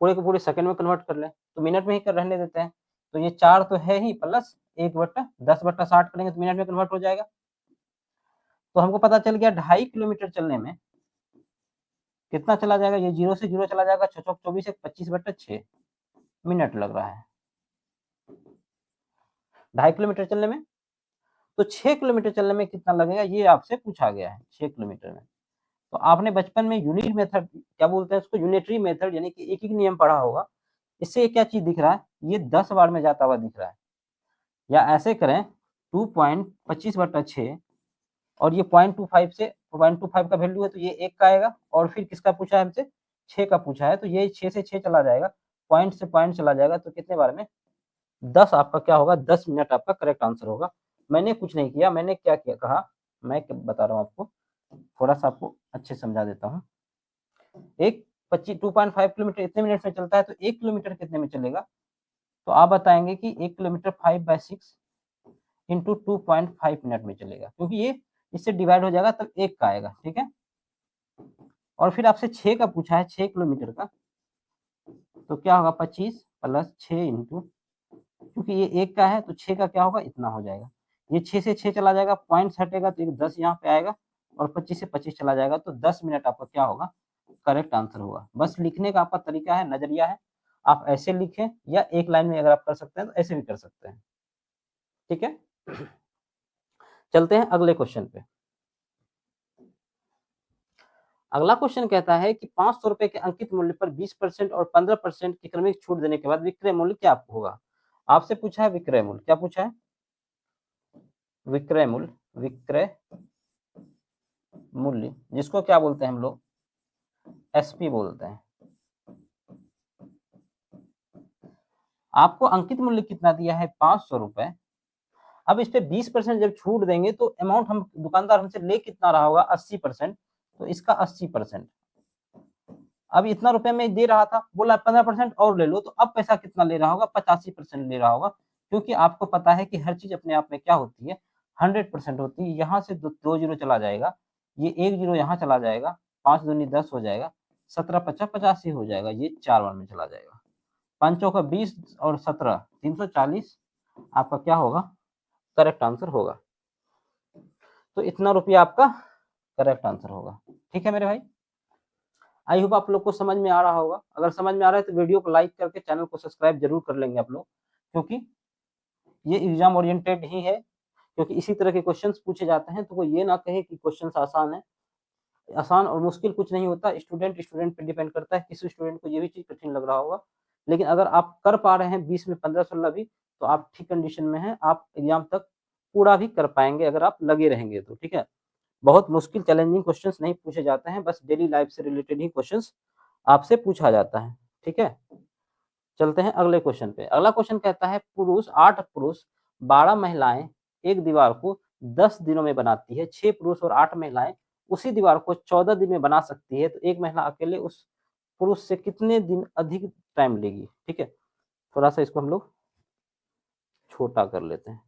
पूरे को पूरे सेकंड में कन्वर्ट कर लें, तो मिनट में ही कर रहने देते हैं। तो ये 4 तो है ही, प्लस 1/10/60 करेंगे तो मिनट में कन्वर्ट हो जाएगा। तो हमको पता चल गया 2.5 किलोमीटर चलने में कितना चला जाएगा, ये 0 से 0 चला जाएगा, 6 चौक 24, 25/6 मिनट लग रहा है 2.5 किलोमीटर चलने में। तो 6 किलोमीटर चलने में कितना लगेगा, ये आपसे पूछा गया है 6 किलोमीटर में। तो आपने बचपन में यूनिट मेथड, क्या बोलते हैं उसको, यूनिटरी मेथड, यानी कि एक ही नियम पढ़ा होगा। इससे क्या चीज दिख रहा है, ये 10 बार में जाता हुआ दिख रहा है, या ऐसे करें 2.25/6 और ये 0.25 से 0.25 का वैल्यू है तो ये 1 का आएगा, और फिर किसका पूछा है हमसे, 6 का पूछा है, तो ये 6 से 6 चला जाएगा, पॉइंट से पॉइंट चला जाएगा, तो कितने बार में 10 आपका क्या होगा, 10 मिनट आपका करेक्ट आंसर होगा। मैंने कुछ नहीं किया, मैंने क्या किया कहा, मैं बता रहा हूँ आपको, थोड़ा सा आपको अच्छे समझा देता हूँ। एक 2.5 किलोमीटर इतने मिनट में चलता है, तो 1 किलोमीटर कितने में चलेगा, तो आप बताएंगे कि 1 किलोमीटर 5/6 इंटू 2.5 मिनट में चलेगा, क्योंकि ये इससे डिवाइड हो जाएगा तब 1 का आएगा, ठीक है। और फिर आपसे 6 का पूछा है, 6 किलोमीटर का, तो क्या होगा 25 प्लस 6 इंटू, क्योंकि ये 1 का है तो 6 का क्या होगा, इतना हो जाएगा। ये 6 से 6 चला जाएगा, पॉइंट हटेगा तो एक 10 यहाँ पे आएगा, और 25 से 25 चला जाएगा, तो 10 मिनट आपका क्या होगा, करेक्ट आंसर होगा। बस लिखने का आपका तरीका है, नजरिया है, आप ऐसे लिखें या एक लाइन में अगर आप कर सकते हैं तो ऐसे भी कर सकते हैं, ठीक है। चलते हैं अगले क्वेश्चन पे। अगला क्वेश्चन कहता है कि 500 रुपए के अंकित मूल्य पर 20% और 15% की क्रमिक छूट देने के बाद विक्रय मूल्य क्या होगा। आपसे पूछा है विक्रय मूल्य, क्या पूछा है, विक्रय मूल्य, विक्रय मूल्य जिसको क्या बोलते हैं हम लोग, एसपी बोलते हैं। आपको अंकित मूल्य कितना दिया है, 500 रुपए। अब इस पे 20% जब छूट देंगे तो अमाउंट हम दुकानदार हमसे ले कितना रहा होगा, 80%, तो इसका 80%। अब इतना रुपए में दे रहा था, बोला 15% और ले लो, तो अब पैसा कितना ले रहा होगा, 85% ले रहा होगा, क्योंकि आपको पता है कि हर चीज अपने आप में क्या होती है, 100% होती है। यहाँ से दो जीरो चला जाएगा, ये 1 जीरो यहाँ चला जाएगा, 5 दूनी 10 हो जाएगा, 17 50 85 हो जाएगा, ये 4 बार में चला जाएगा, 5 चौका 20 और 17 340 आपका क्या होगा, करेक्ट आंसर होगा। तो इतना रुपया आपका करेक्ट आंसर होगा, ठीक है मेरे भाई। आई होप आप लोग को समझ में आ रहा होगा। अगर समझ में आ रहा है तो वीडियो को लाइक करके चैनल को सब्सक्राइब जरूर कर लेंगे आप लोग, क्योंकि ये एग्जाम ओरिएंटेड ही है, क्योंकि इसी तरह के क्वेश्चंस पूछे जाते हैं, तो कोई ये ना कहे कि क्वेश्चंस आसान है। आसान और मुश्किल कुछ नहीं होता, स्टूडेंट पे डिपेंड करता है, किसी स्टूडेंट को ये भी चीज कठिन लग रहा होगा, लेकिन अगर आप कर पा रहे हैं 20 में 15-16 भी, तो आप ठीक कंडीशन में हैं, आप एग्जाम तक पूरा भी कर पाएंगे अगर आप लगे रहेंगे तो, ठीक है। बहुत मुश्किल चैलेंजिंग क्वेश्चंस नहीं पूछे जाते हैं, बस डेली लाइफ से रिलेटेड ही क्वेश्चंस आपसे पूछा जाता है, ठीक है। चलते हैं अगले क्वेश्चन पे। अगला क्वेश्चन कहता है 8 पुरुष 12 महिलाएं एक दीवार को 10 दिनों में बनाती है, 6 पुरुष और 8 महिलाएं उसी दीवार को 14 दिन में बना सकती है, तो एक महिला अकेले उस पुरुष से कितने दिन अधिक टाइम लेगी, ठीक है। थोड़ा सा इसको हम लोग छोटा कर लेते हैं।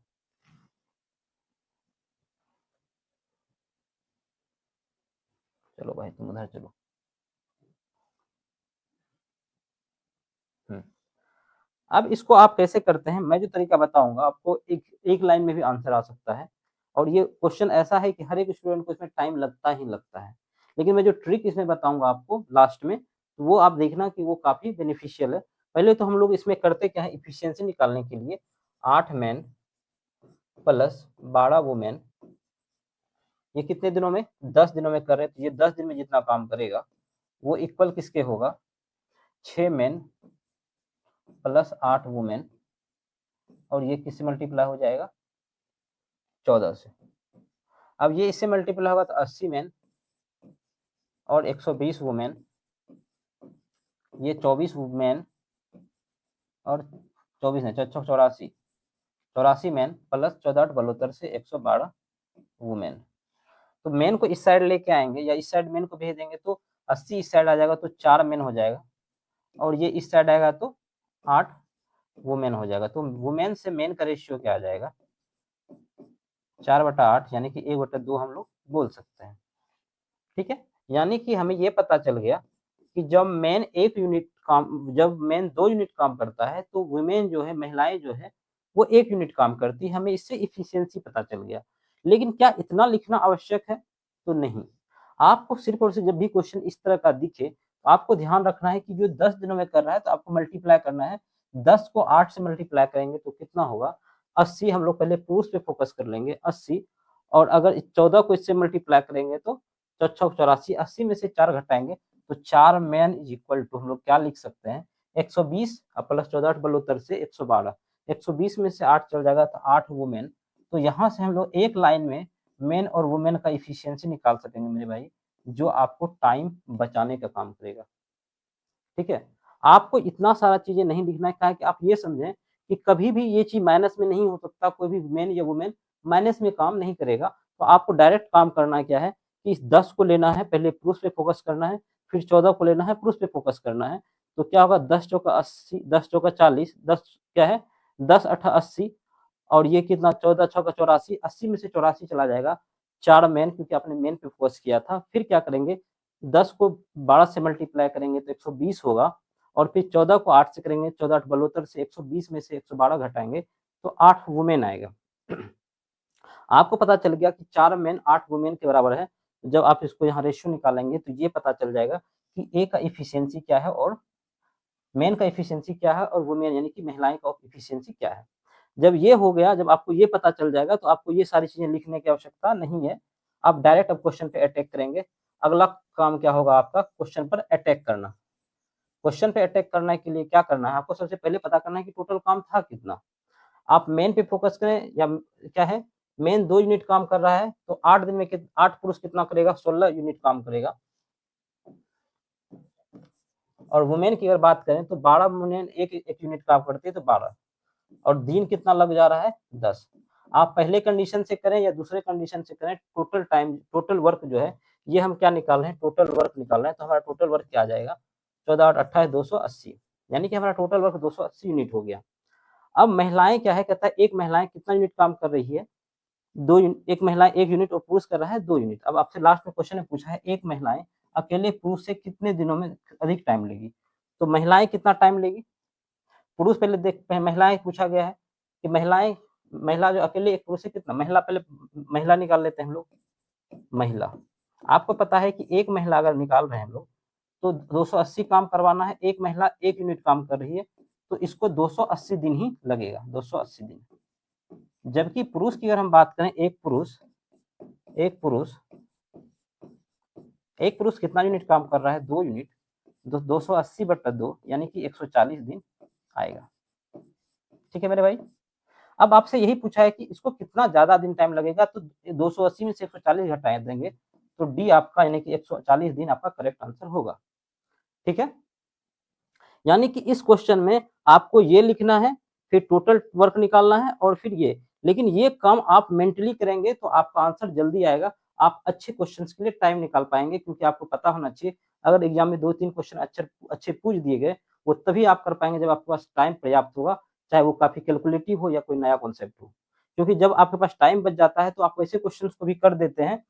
चलो भाई तुम उधर चलो। अब इसको आप कैसे करते हैं, मैं जो तरीका बताऊंगा आपको, एक लाइन में भी आंसर आ सकता है, और ये क्वेश्चन ऐसा है कि हर एक स्टूडेंट को इसमें टाइम लगता ही लगता है, लेकिन मैं जो ट्रिक इसमें बताऊंगा आपको लास्ट में, तो वो आप देखना कि वो काफी बेनिफिशियल है। पहले तो हम लोग इसमें करते क्या है, इफिशियंसी निकालने के लिए 8 मैन प्लस 12 वुमेन, ये कितने दिनों में, 10 दिनों में कर रहे हैं, तो ये 10 दिन में जितना काम करेगा वो इक्वल किसके होगा, 6 मैन प्लस 8 वुमेन, और ये किससे मल्टीप्लाई हो जाएगा, 14 से। अब ये इससे मल्टीप्लाई होगा तो 80 मैन और 120 वुमेन, ये 24 वुमेन और 24 है 84 84 मैन प्लस 14 8 72 से 112 वुमेन। तो मैन को इस साइड लेके आएंगे या इस साइड मैन को भेज देंगे, तो 80 इस साइड आ जाएगा तो 4 मैन हो जाएगा, और ये इस साइड आएगा तो 8 वुमेन हो जाएगा। तो वुमेन से मैन का रेशियो क्या आ जाएगा, 4/8, यानी कि 1/2 हम लोग बोल सकते हैं, ठीक है। यानी कि हमें ये पता चल गया कि जब मैन 1 यूनिट काम, जब मैन 2 यूनिट काम करता है, तो वुमेन जो है, महिलाएं जो है, वो 1 यूनिट काम करती है। हमें इससे इफिशियंसी पता चल गया। लेकिन क्या इतना लिखना आवश्यक है, तो नहीं। आपको सिर्फ और सिर्फ जब भी क्वेश्चन इस तरह का दिखे, तो आपको ध्यान रखना है कि जो 10 दिनों में कर रहा है, तो आपको मल्टीप्लाई करना है। 10 को 8 से मल्टीप्लाई करेंगे तो कितना होगा, 80। हम लोग पहले पुरुष पे फोकस कर लेंगे, 80, और अगर 14 को इससे मल्टीप्लाई करेंगे तो 84, 80 में से 4 घटाएंगे तो 4 मैन इज इक्वल टू, हम लोग क्या लिख सकते हैं, 120 प्लस 14 8 72 से 112, 120 में से 8 चल जाएगा तो 8 वुमेन। तो यहाँ से हम लोग एक लाइन में मेन और वुमेन का इफिशियंसी निकाल सकेंगे मेरे भाई, जो आपको टाइम बचाने का काम करेगा। ठीक है, आपको इतना सारा चीजें नहीं लिखना है, क्या है कि आप ये समझें कि कभी भी ये चीज माइनस में नहीं हो सकता, कोई भी मेन या वुमेन माइनस में काम नहीं करेगा। तो आपको डायरेक्ट काम करना क्या है कि इस 10 को लेना है, पहले पुरुष पे फोकस करना है, फिर 14 को लेना है, पुरुष पे फोकस करना है। तो क्या होगा, 10 चौका 80, 10 चौका 40, 10 क्या है 10 अठा 80, और ये कितना 14 छक्का 84, 80 में से 84 चला जाएगा, 4 मेन, क्योंकि आपने मेन पे फोकस किया था। फिर क्या करेंगे, 10 को 12 से मल्टीप्लाई करेंगे तो 120 होगा, और फिर 14 को 8 से करेंगे, 14 8 72 से 120 में से 112 घटाएंगे तो 8 वुमेन आएगा। आपको पता चल गया कि 4 मेन 8 वुमेन के बराबर है। जब आप इसको यहाँ रेशियो निकालेंगे तो ये पता चल जाएगा कि ए का इफिशियंसी क्या है और मेन का इफिशियंसी क्या है और वुमेन यानी कि महिलाएं का इफिशियंसी क्या है। जब ये हो गया, जब आपको ये पता चल जाएगा तो आपको ये सारी चीजें लिखने की आवश्यकता नहीं है। आप डायरेक्ट अब क्वेश्चन पे अटैक करेंगे। अगला काम क्या होगा आपका, क्वेश्चन पर अटैक करना। क्वेश्चन पे अटैक करने के लिए क्या करना है, आपको सबसे पहले पता करना है कि टोटल काम था कितना। आप मेन पे फोकस करें या क्या है, मेन 2 यूनिट काम कर रहा है तो 8 दिन में 8 पुरुष कितना करेगा, 16 यूनिट काम करेगा। और वुमेन की अगर बात करें तो 12 वुमेन एक यूनिट काम करती है तो 12, और दिन कितना लग जा रहा है 10। आप पहले कंडीशन से करें या दूसरे कंडीशन से करें, टोटल टाइम टोटल वर्क जो है ये हम क्या निकाल रहे हैं, टोटल वर्क निकाल रहे हैं। तो हमारा टोटल वर्क क्या आ जाएगा, 14 8 28 280, यानी कि हमारा टोटल वर्क 280 यूनिट हो गया। अब महिलाएं क्या है, कहता है एक महिलाएं कितना यूनिट काम कर रही है, एक महिला 1 यूनिट और पुरुष कर रहा है 2 यूनिट। अब आपसे लास्ट में क्वेश्चन में पूछा है एक महिलाएं अकेले पुरुष से कितने दिनों में अधिक टाइम लेगी। तो महिलाएं कितना टाइम लेगी, पुरुष पहले देखते हैं, महिलाएं पूछा गया है कि महिला जो अकेले एक पुरुष से कितना, महिला पहले महिला निकाल लेते हैं हम लोग। महिला, आपको पता है कि एक महिला अगर निकाल रहे हैं हम लोग तो 280 काम करवाना है, एक महिला 1 यूनिट काम कर रही है तो इसको 280 दिन ही लगेगा, 280 दिन। जबकि पुरुष की अगर हम बात करें, एक पुरुष कितना यूनिट काम कर रहा है, 2 यूनिट, 280/2 यानी कि 140 दिन आएगा। ठीक है मेरे भाई, अब आपसे यही पूछा है कि इसको कितना ज्यादा दिन टाइम लगेगा, तो 280 में से 140 घटा देंगे तो डी आपका यानी कि 140 दिन आपका करेक्ट आंसर होगा। ठीक है, यानी कि इस क्वेश्चन में आपको ये लिखना है, फिर टोटल वर्क निकालना है और फिर ये, लेकिन ये काम आप मेंटली करेंगे तो आपका आंसर जल्दी आएगा। आप अच्छे क्वेश्चंस के लिए टाइम निकाल पाएंगे, क्योंकि आपको पता होना चाहिए अगर एग्जाम में 2-3 क्वेश्चन अच्छे पूछ दिए गए, वो तभी आप कर पाएंगे जब आपके पास टाइम पर्याप्त होगा, चाहे वो काफी कैलकुलेटिव हो या कोई नया कॉन्सेप्ट हो। क्योंकि जब आपके पास टाइम बच जाता है तो आप ऐसे क्वेश्चंस को भी कर देते हैं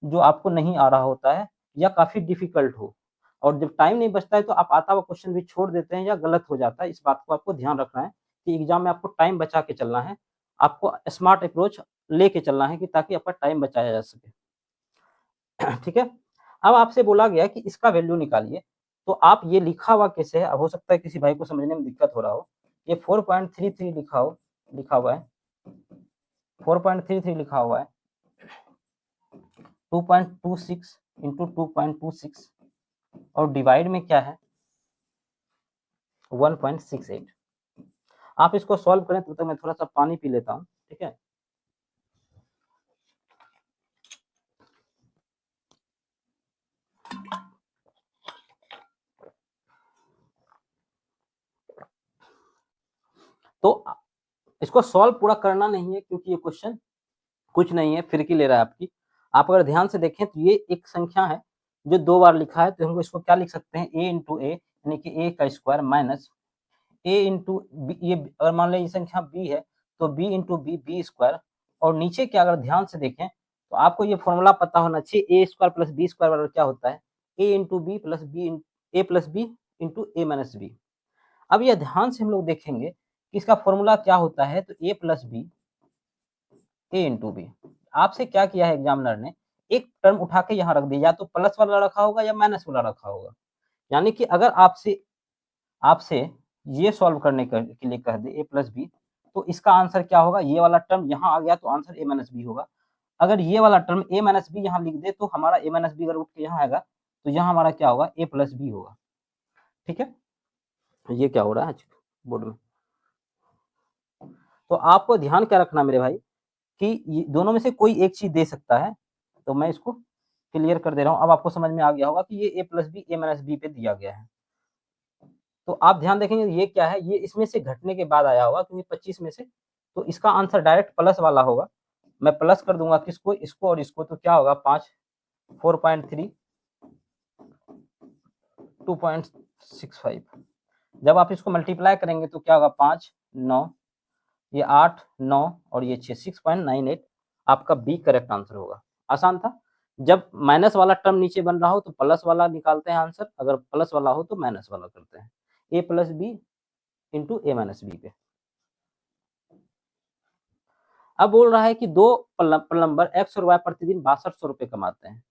जो आपको नहीं आ रहा होता है या काफी डिफिकल्ट हो, और जब टाइम नहीं बचता है तो आप आता हुआ क्वेश्चन भी छोड़ देते हैं या गलत हो जाता है। इस बात को आपको ध्यान रखना है कि एग्जाम में आपको टाइम बचा के चलना है, आपको स्मार्ट अप्रोच लेके चलना है कि ताकि आपका टाइम बचाया जा सके। ठीक है, अब आपसे बोला गया कि इसका वैल्यू निकालिए, तो आप ये लिखा हुआ कैसे है, अब हो सकता है किसी भाई को समझने में दिक्कत हो रहा हो। ये 4.33 लिखा हुआ है, 4.33 लिखा हुआ है, 2.26 इंटू 2.26 और डिवाइड में क्या है 1.68। आप इसको सॉल्व करें तो मैं थोड़ा सा पानी पी लेता हूं। ठीक है, तो इसको सॉल्व पूरा करना नहीं है क्योंकि ये क्वेश्चन कुछ नहीं है, फिर की ले रहा है आपकी। आप अगर ध्यान से देखें तो ये एक संख्या है जो 2 बार लिखा है, तो हम इसको क्या लिख सकते हैं, a इंटू ए यानी कि a का square minus a into b, ये अगर मान लें ये संख्या b है तो b इंटू बी स्क्वायर, और नीचे क्या अगर ध्यान से देखें तो आपको ये फॉर्मूला पता होना चाहिए, a square plus b square बराबर क्या होता है, a into b plus b a plus b into a minus b. अब ये ध्यान से हम लोग देखेंगे कि इसका फॉर्मूला क्या होता है, तो a plus b a into b. आपसे क्या किया है एग्जामिनर ने, एक टर्म उठा के यहाँ रख दिया, या तो प्लस वाला रखा होगा या माइनस वाला रखा होगा। यानी कि अगर आपसे आपसे ये सॉल्व करने के लिए कह दे a प्लस बी, तो इसका आंसर क्या होगा, ये वाला टर्म यहाँ आ गया तो आंसर a माइनस बी होगा। अगर ये वाला टर्म a माइनस बी यहाँ लिख दे तो हमारा a माइनस बी अगर उठ के यहाँ आएगा तो यहाँ हमारा क्या होगा, a प्लस बी होगा। ठीक है, ये क्या हो रहा है बोर्ड में। तो आपको ध्यान क्या रखना मेरे भाई कि दोनों में से कोई एक चीज दे सकता है, तो मैं इसको क्लियर कर दे रहा हूँ। अब आपको समझ में आ गया होगा कि ये a plus b, a minus b पे दिया गया है। तो आप ध्यान देखेंगे ये क्या है, ये इसमें से घटने के बाद आया होगा, क्योंकि 25 में से, तो इसका आंसर डायरेक्ट प्लस वाला होगा। मैं प्लस कर दूंगा किसको, इसको और इसको, तो क्या होगा 5, 4.3, 2.65। जब आप इसको मल्टीप्लाई करेंगे तो क्या होगा 5, 9, ये 8, 9 और ये 6, 6.98 आपका बी करेक्ट आंसर होगा। आसान था। जब माइनस वाला टर्म नीचे बन रहा हो तो प्लस वाला निकालते हैं आंसर, अगर प्लस वाला हो तो माइनस वाला करते हैं। ए plus b into a minus b पे। अब बोल रहा है कि दो प्लम्बर एक्स और वाई प्रतिदिन 6200 रुपए कमाते हैं,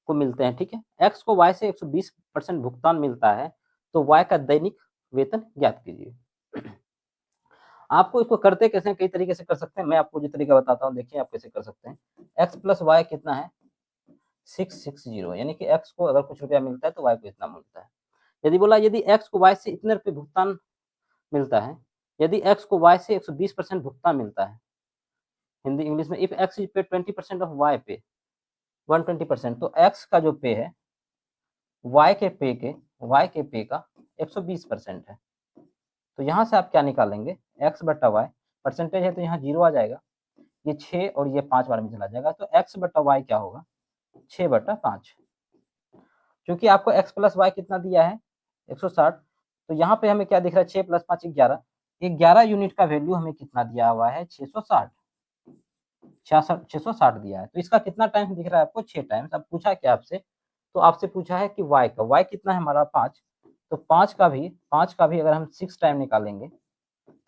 को मिलते हैं, ठीक है। एक्स को वाई से 120% भुगतान मिलता है, तो वाई का दैनिक वेतन ज्ञात कीजिए। आपको इसको करते कैसे, कई तरीके से कर सकते हैं, मैं आपको जो तरीका बताता हूँ, देखिए आप कैसे कर सकते हैं। एक्स प्लस वाई कितना है 660, यानी कि एक्स को अगर कुछ रुपया मिलता है तो वाई को इतना मिलता है। यदि बोला यदि एक्स को वाई से इतने रुपए भुगतान मिलता है, यदि एक्स को वाई से 120% भुगतान मिलता है, हिंदी इंग्लिश में, इफ एक्स इज पे 20% ऑफ वाई पे 120%, तो एक्स का जो पे है वाई के पे का 120% है। तो यहाँ से आप क्या निकालेंगे, एक्स बट्टा वाई, परसेंटेज है तो यहाँ 0 आ जाएगा, ये 6 और ये 5 बार में चला जाएगा, तो एक्स बट्टा वाई क्या होगा 6/5। क्योंकि आपको एक्स प्लस वाई कितना दिया है 160, तो यहाँ पे हमें क्या दिख रहा है 6 + 5 11, 11 यूनिट का वैल्यू हमें कितना दिया हुआ है 660, 660 दिया है। तो इसका कितना टाइम दिख रहा है आपको 6 टाइम्स। अब पूछा क्या आपसे, तो आपसे पूछा है कि वाई का, वाई कितना है हमारा 5, तो 5 का भी अगर हम 6 टाइम निकालेंगे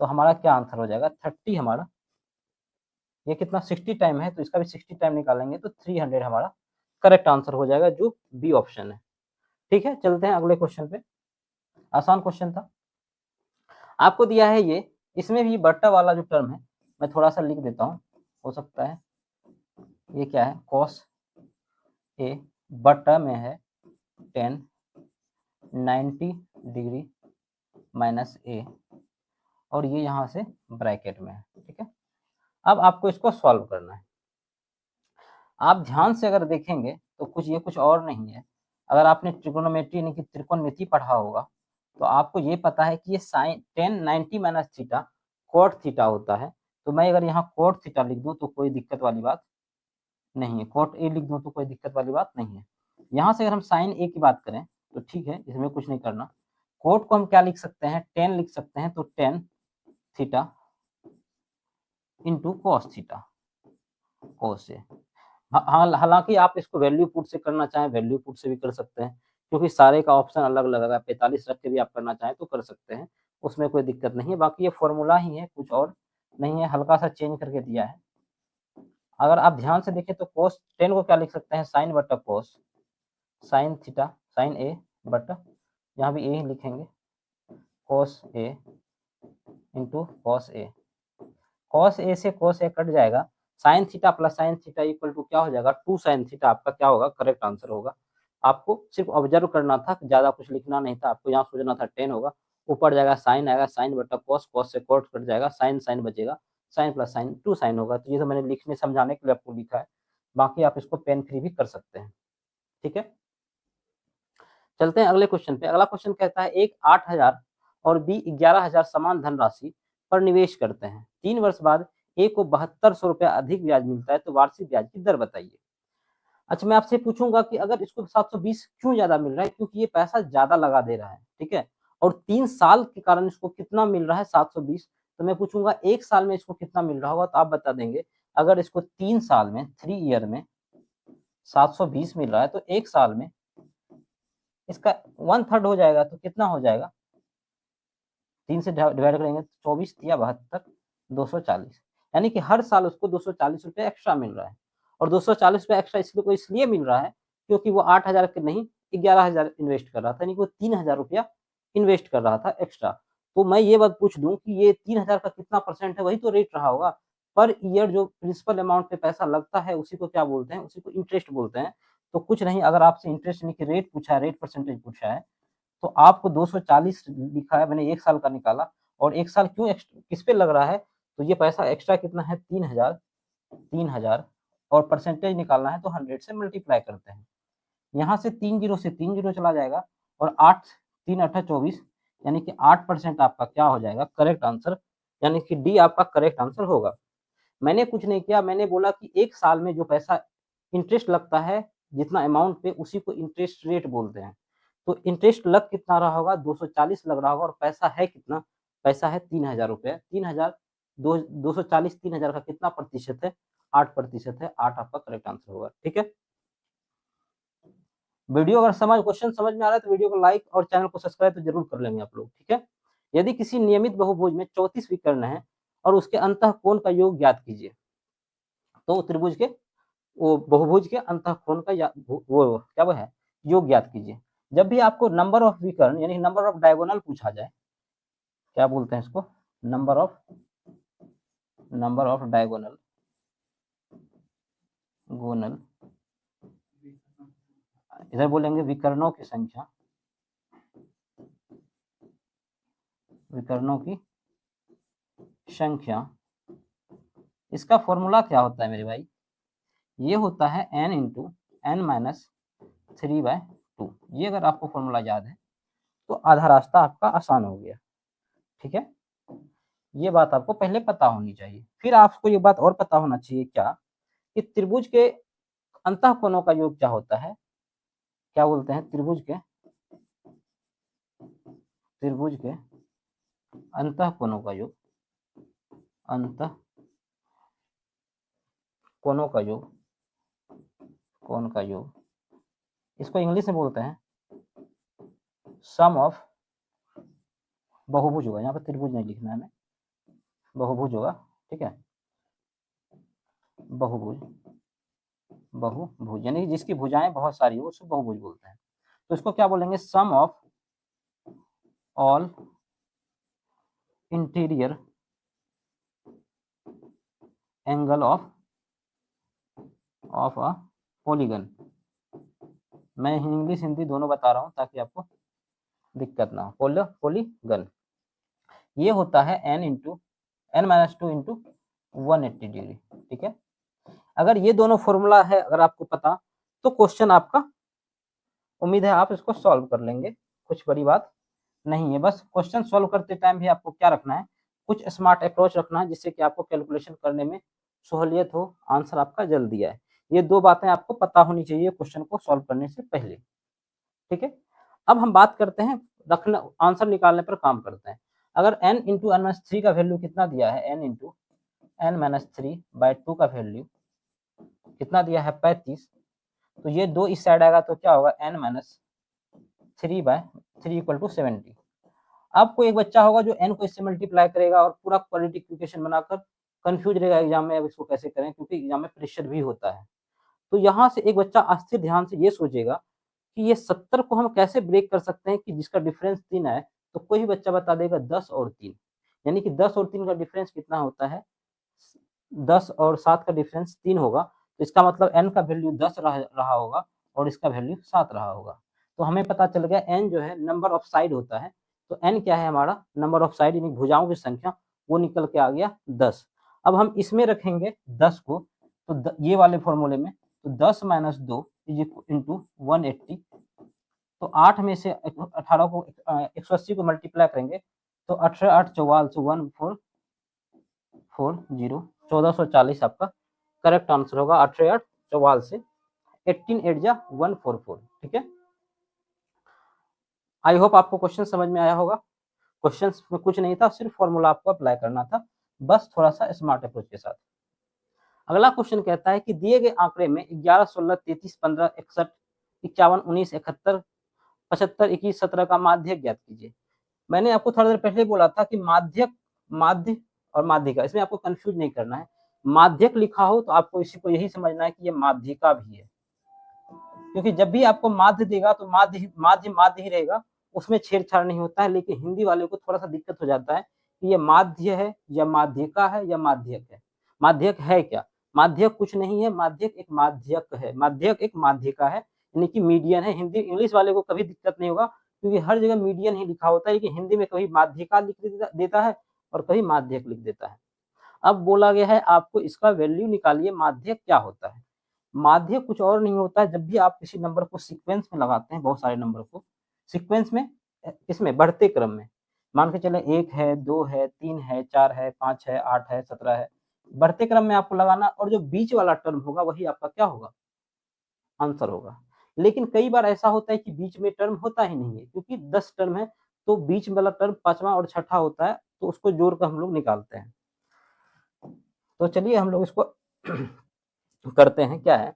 तो हमारा क्या आंसर हो जाएगा 30, हमारा ये कितना 60 टाइम है, तो इसका भी 60 टाइम निकालेंगे तो 300 हमारा करेक्ट आंसर हो जाएगा, जो बी ऑप्शन है। ठीक है, चलते हैं अगले क्वेश्चन पे। आसान क्वेश्चन था। आपको दिया है ये, इसमें भी बट्टा वाला जो टर्म है, मैं थोड़ा सा लिख देता हूँ, हो सकता है ये क्या है cos ए बट्टा में है 10 90 डिग्री माइनस ए, और ये यहाँ से ब्रैकेट में है, ठीक है। अब आपको इसको सॉल्व करना है। आप ध्यान से अगर देखेंगे तो कुछ और नहीं है। अगर आपने ट्रिगोनोमेट्री यानी कि त्रिकोणमिति पढ़ा होगा तो आपको ये पता है कि ये sine 10 90 minus theta cot theta होता है। तो मैं अगर यहाँ कॉट थीटा लिख दूं तो कोई दिक्कत वाली बात नहीं है, कॉट ए लिख दूं तो कोई दिक्कत वाली बात नहीं है। यहाँ से अगर हम साइन ए की बात करें तो ठीक है, इसमें कुछ नहीं करना। कॉट को हम क्या लिख सकते हैं 10 लिख सकते हैं, तो 10 theta into cos theta, cos a. हालांकि आप इसको वैल्यू पुट से करना चाहें वैल्यू पुट से भी कर सकते हैं, क्योंकि सारे का ऑप्शन अलग अलग है। 45 रख के भी आप करना चाहें तो कर सकते हैं, उसमें कोई दिक्कत नहीं है। बाकी ये फॉर्मूला ही है, कुछ और नहीं है, हल्का सा चेंज करके दिया है। अगर आप ध्यान से देखें तो कोस 10 को क्या लिख सकते हैं साइन बट्टा cos sine theta sine a बट्टा, यहाँ भी ए ही लिखेंगे, cos a into cos a. Cos a से कॉस ए कट जाएगा, sine theta plus sine theta equal to क्या हो जाएगा 2 साइन थीटा, आपका क्या होगा करेक्ट आंसर होगा। आपको सिर्फ ऑब्जर्व करना था, ज्यादा कुछ लिखना नहीं था, आपको यहाँ सोचना था 10 होगा, ऊपर जाएगा साइन आएगा, साइन बट्टा कॉस, कॉस से कॉट कट जाएगा, साइन साइन बचेगा, साइन प्लस साइन 2 साइन होगा। तो ये तो मैंने लिखने समझाने के लिए आपको लिखा है, बाकी आप इसको पेन फ्री भी कर सकते हैं। ठीक है, चलते हैं अगले क्वेश्चन पे। अगला क्वेश्चन कहता है एक 8000 और बी 11000 समान धनराशि पर निवेश करते हैं, 3 वर्ष बाद ए को 7200 रुपया अधिक ब्याज मिलता है, तो वार्षिक ब्याज की दर बताइए। अच्छा, मैं आपसे पूछूंगा कि अगर इसको 720 क्यों ज्यादा मिल रहा है, क्योंकि ये पैसा ज्यादा लगा दे रहा है, ठीक है, और 3 साल के कारण इसको कितना मिल रहा है 720, तो मैं पूछूंगा 1 साल में इसको कितना मिल रहा होगा, तो आप बता देंगे। अगर इसको 3 साल में 3 ईयर में 720 मिल रहा है, तो 1 साल में इसका 1/3 हो जाएगा, तो कितना हो जाएगा 3 से डिवाइड करेंगे तो 24 या 72 240, यानी कि हर साल उसको 240 रुपये एक्स्ट्रा मिल रहा है। और 240 रुपये एक्स्ट्रा इसलिए मिल रहा है क्योंकि वो 8000 के नहीं 11000 इन्वेस्ट कर रहा था, यानी कि वो 3000 रुपया इन्वेस्ट कर रहा था एक्स्ट्रा। तो मैं ये बात पूछ दूं कि ये 3000 का कितना परसेंट है, वही तो रेट रहा होगा। पर ईयर जो प्रिंसिपल अमाउंट पे पैसा लगता है उसी को क्या बोलते हैं, उसी को इंटरेस्ट बोलते हैं। तो कुछ नहीं, अगर आपसे इंटरेस्ट यानी कि रेट पूछा है, रेट परसेंटेज पूछा है, तो आपको 240 लिखा है, मैंने 1 साल का निकाला। और 1 साल क्यों किस पे लग रहा है, तो ये पैसा एक्स्ट्रा कितना है 3000, 3000 और परसेंटेज निकालना है तो 100 से मल्टीप्लाई करते हैं। यहाँ से 3 जीरो से 3 जीरो चला जाएगा और 8 3 8 24 यानी कि 8% आपका क्या हो जाएगा करेक्ट आंसर, यानी कि डी आपका करेक्ट आंसर होगा। मैंने कुछ नहीं किया, मैंने बोला कि एक साल में जो पैसा इंटरेस्ट लगता है जितना अमाउंट पे उसी को इंटरेस्ट रेट बोलते हैं। तो इंटरेस्ट लग कितना रहा होगा 240 लग रहा होगा और पैसा है कितना, पैसा है 3000 रुपये। 3000 240 3000 का कितना प्रतिशत है, 8% है, 8 आपका करेक्ट आंसर होगा। ठीक है, वीडियो अगर क्वेश्चन समझ में आ रहा है तो वीडियो को लाइक और चैनल को सब्सक्राइब तो जरूर कर लेंगे आप लोग। ठीक है, यदि किसी नियमित बहुभुज में 34 विकर्ण है और उसके अंतःकोण का योग ज्ञात कीजिए, तो त्रिभुज के वो बहुभुज के अंतःकोण का वो क्या वो है योग ज्ञात कीजिए। जब भी आपको नंबर ऑफ विकर्ण यानी नंबर ऑफ डायगोनल पूछा जाए, क्या बोलते हैं इसको, नंबर ऑफ डायगोनल इधर बोलेंगे विकर्णों की संख्या, विकर्णों की संख्या। इसका फॉर्मूला क्या होता है मेरे भाई, ये होता है n इंटू एन माइनस 3/2। ये अगर आपको फॉर्मूला याद है तो आधा रास्ता आपका आसान हो गया। ठीक है, ये बात आपको पहले पता होनी चाहिए। फिर आपको ये बात और पता होना चाहिए क्या, कि त्रिभुज के अंतःकोणों का योग क्या होता है, क्या बोलते हैं त्रिभुज के अंतःकोणों का योग, अंतःकोणों का योग, कोण का योग, इसको इंग्लिश में बोलते हैं सम ऑफ, बहुभुज होगा, यहाँ पर त्रिभुज नहीं लिखना है हमें, बहुभुज होगा। ठीक है, बहुभुज यानी जिसकी भुजाएं बहुत सारी हो उसको बहुभुज बोलते हैं। तो इसको क्या बोलेंगे, sum of all interior angle of a polygon. मैं इंग्लिश हिंदी दोनों बता रहा हूँ ताकि आपको दिक्कत ना हो। पॉलीगन ये होता है n-2 इंटू 180 डिग्री। ठीक है, अगर ये दोनों फॉर्मूला है अगर आपको पता तो क्वेश्चन आपका उम्मीद है आप इसको सॉल्व कर लेंगे, कुछ बड़ी बात नहीं है। बस क्वेश्चन सॉल्व करते टाइम भी आपको क्या रखना है, कुछ स्मार्ट अप्रोच रखना है जिससे कि आपको कैलकुलेशन करने में सहूलियत हो, आंसर आपका जल्दी आए। ये दो बातें आपको पता होनी चाहिए क्वेश्चन को सॉल्व करने से पहले। ठीक है, अब हम बात करते हैं रखना, आंसर निकालने पर काम करते हैं। अगर n इंटू एन माइनस 3 का वैल्यू कितना दिया है, n इंटू एन माइनस 3/2 का वैल्यू कितना दिया है 35, तो ये दो इस साइड आएगा तो क्या होगा n माइनस 3/3 इक्वल टू 70। आपको एक बच्चा होगा जो n को इससे मल्टीप्लाई करेगा और पूरा क्वाड्रेटिक इक्वेशन बनाकर कंफ्यूज रहेगा एग्जाम में, अब इसको कैसे करें, क्योंकि एग्जाम में प्रेशर भी होता है। तो यहाँ से एक बच्चा अस्थिर ध्यान से ये सोचेगा कि ये 70 को हम कैसे ब्रेक कर सकते हैं कि जिसका डिफरेंस 3 है। तो कोई भी बच्चा बता देगा 10 और 3, यानी कि 10 और 3 का डिफरेंस कितना होता है, 10 और 7 का डिफरेंस 3 होगा। तो इसका मतलब n का वैल्यू 10 रहा होगा और इसका वैल्यू 7 रहा होगा। तो हमें पता चल गया n जो है नंबर ऑफ साइड होता है, तो n क्या है हमारा नंबर ऑफ साइड यानी भुजाओं की संख्या, वो निकल के आ गया 10। अब हम इसमें रखेंगे 10 को, तो ये वाले फॉर्मूले में, तो 10 माइनस 2 इंटू 180, तो 8 में से 18 को 180 को मल्टीप्लाई करेंगे तो 18 8 44 1440 1440 आपका करेक्ट आंसर होगा। 18 8 44 से 18 8 जा 144। ठीक है, आई होप आपको क्वेश्चन समझ में आया होगा। क्वेश्चन में कुछ नहीं था, सिर्फ फॉर्मूला आपको अप्लाई करना था, बस थोड़ा सा स्मार्ट अप्रोच के साथ। अगला क्वेश्चन कहता है कि दिए गए आंकड़े में 11 16 33 15 61 51 19 71 75 21 17 का माध्यक ज्ञात कीजिए। मैंने आपको थोड़ा देर पहले बोला था कि माध्यक, माध्य और माध्यिका, इसमें आपको कंफ्यूज नहीं करना है। माध्यक लिखा हो तो आपको इसी को यही समझना है कि ये माध्यिका भी है, क्योंकि जब भी आपको माध्य देगा तो माध्य माध्य माध्य ही रहेगा, उसमें छेड़छाड़ नहीं होता है। लेकिन हिंदी वाले को थोड़ा सा दिक्कत हो जाता है कि ये माध्य है या माध्यिका है या माध्यक है। माध्यक है क्या, माध्यक कुछ नहीं है, माध्यक एक माध्यक है, माध्यक एक माध्यिका है, यानी कि मीडियन है। हिंदी इंग्लिश वाले को कभी दिक्कत नहीं होगा क्योंकि हर जगह मीडियन ही लिखा होता है, लेकिन हिंदी में कभी माध्यिका लिख देता है और कभी माध्यक लिख देता है। अब बोला गया है आपको इसका वैल्यू निकालिए, माध्य क्या होता है। माध्य कुछ और नहीं होता है, जब भी आप किसी नंबर को सीक्वेंस में लगाते हैं, बहुत सारे नंबर को सीक्वेंस में, इसमें बढ़ते क्रम में, मान के चले 1 है, 2 है, 3 है, 4 है, 5 है, 8 है, 17 है, बढ़ते क्रम में आपको लगाना, और जो बीच वाला टर्म होगा वही आपका क्या होगा, आंसर होगा। लेकिन कई बार ऐसा होता है कि बीच में टर्म होता ही नहीं है, क्योंकि 10 टर्म है, तो बीच वाला टर्म 5वां और छठा होता है, तो उसको जोड़कर हम लोग निकालते हैं। तो चलिए हम लोग इसको करते हैं, क्या है।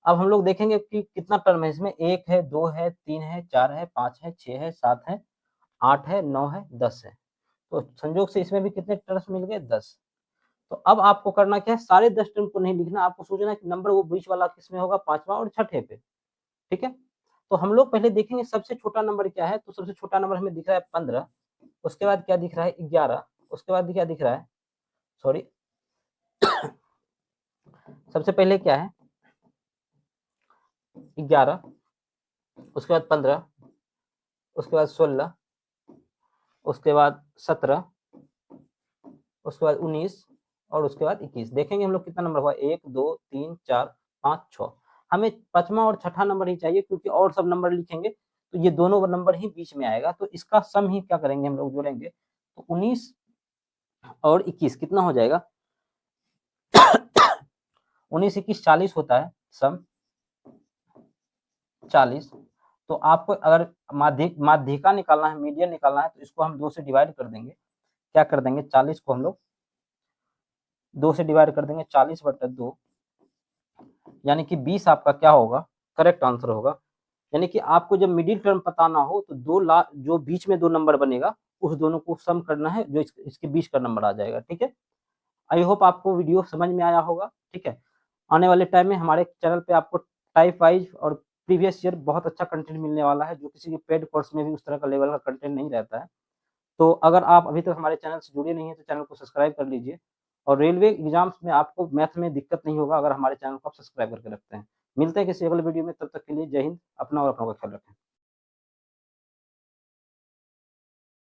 अब हम लोग देखेंगे कि कितना टर्म है इसमें, 1 है, 2 है, 3 है, 4 है, 5 है, 6 है, 7 है, 8 है, 9 है, 10 है। तो संयोग से इसमें भी कितने टर्म्स मिल गए, 10। तो अब आपको करना क्या है, सारे 10 टर्म को नहीं लिखना, आपको सोचना है कि नंबर वो बीच वाला किसमें होगा, 5वां और छठे पे, ठीक है। तो हम लोग पहले देखेंगे सबसे छोटा नंबर क्या है, तो सबसे छोटा नंबर हमें दिख रहा है 15, उसके बाद क्या दिख रहा है 11, उसके बाद क्या दिख रहा है, सॉरी, सबसे पहले क्या है 11, उसके बाद 15, उसके बाद 16, उसके बाद 17, उसके बाद 19 और उसके बाद 21। देखेंगे हम लोग कितना नंबर हुआ, 1 2 3 4 5 6। हमें 5वां और छठा नंबर ही चाहिए, क्योंकि और सब नंबर लिखेंगे तो ये दोनों नंबर ही बीच में आएगा, तो इसका सम ही क्या करेंगे हम लोग, जोड़ेंगे। तो 19 और 21 कितना हो जाएगा, 19 21 40 होता है सम, 40। तो आपको अगर माध्यिका निकालना है, मीडियन निकालना है, तो इसको हम 2 से डिवाइड कर देंगे। क्या कर देंगे, 40 को हम लोग 2 से डिवाइड कर देंगे, 40/2, यानी कि 20 आपका क्या होगा, करेक्ट आंसर होगा। यानी कि आपको जब मिडिल टर्म पता ना हो, तो जो बीच में 2 नंबर बनेगा, उस दोनों को सम करना है, जो इसके बीच का नंबर आ जाएगा, ठीक है। आई होप आपको वीडियो समझ में आया होगा, ठीक है। आने वाले टाइम में हमारे चैनल पे आपको टाइप वाइज और प्रीवियस ईयर बहुत अच्छा कंटेंट मिलने वाला है, जो किसी के पेड कोर्स में भी उस तरह का लेवल का कंटेंट नहीं रहता है। तो अगर आप अभी तक हमारे चैनल से जुड़े नहीं हैं, तो चैनल को सब्सक्राइब कर लीजिए, और रेलवे एग्जाम्स में आपको मैथ में दिक्कत नहीं होगा, अगर हमारे चैनल को आप सब्सक्राइब करके रखते हैं। मिलते हैं किसी अगले वीडियो में, तब तक के लिए जय हिंद, अपना और अपनों का ख्याल रखें।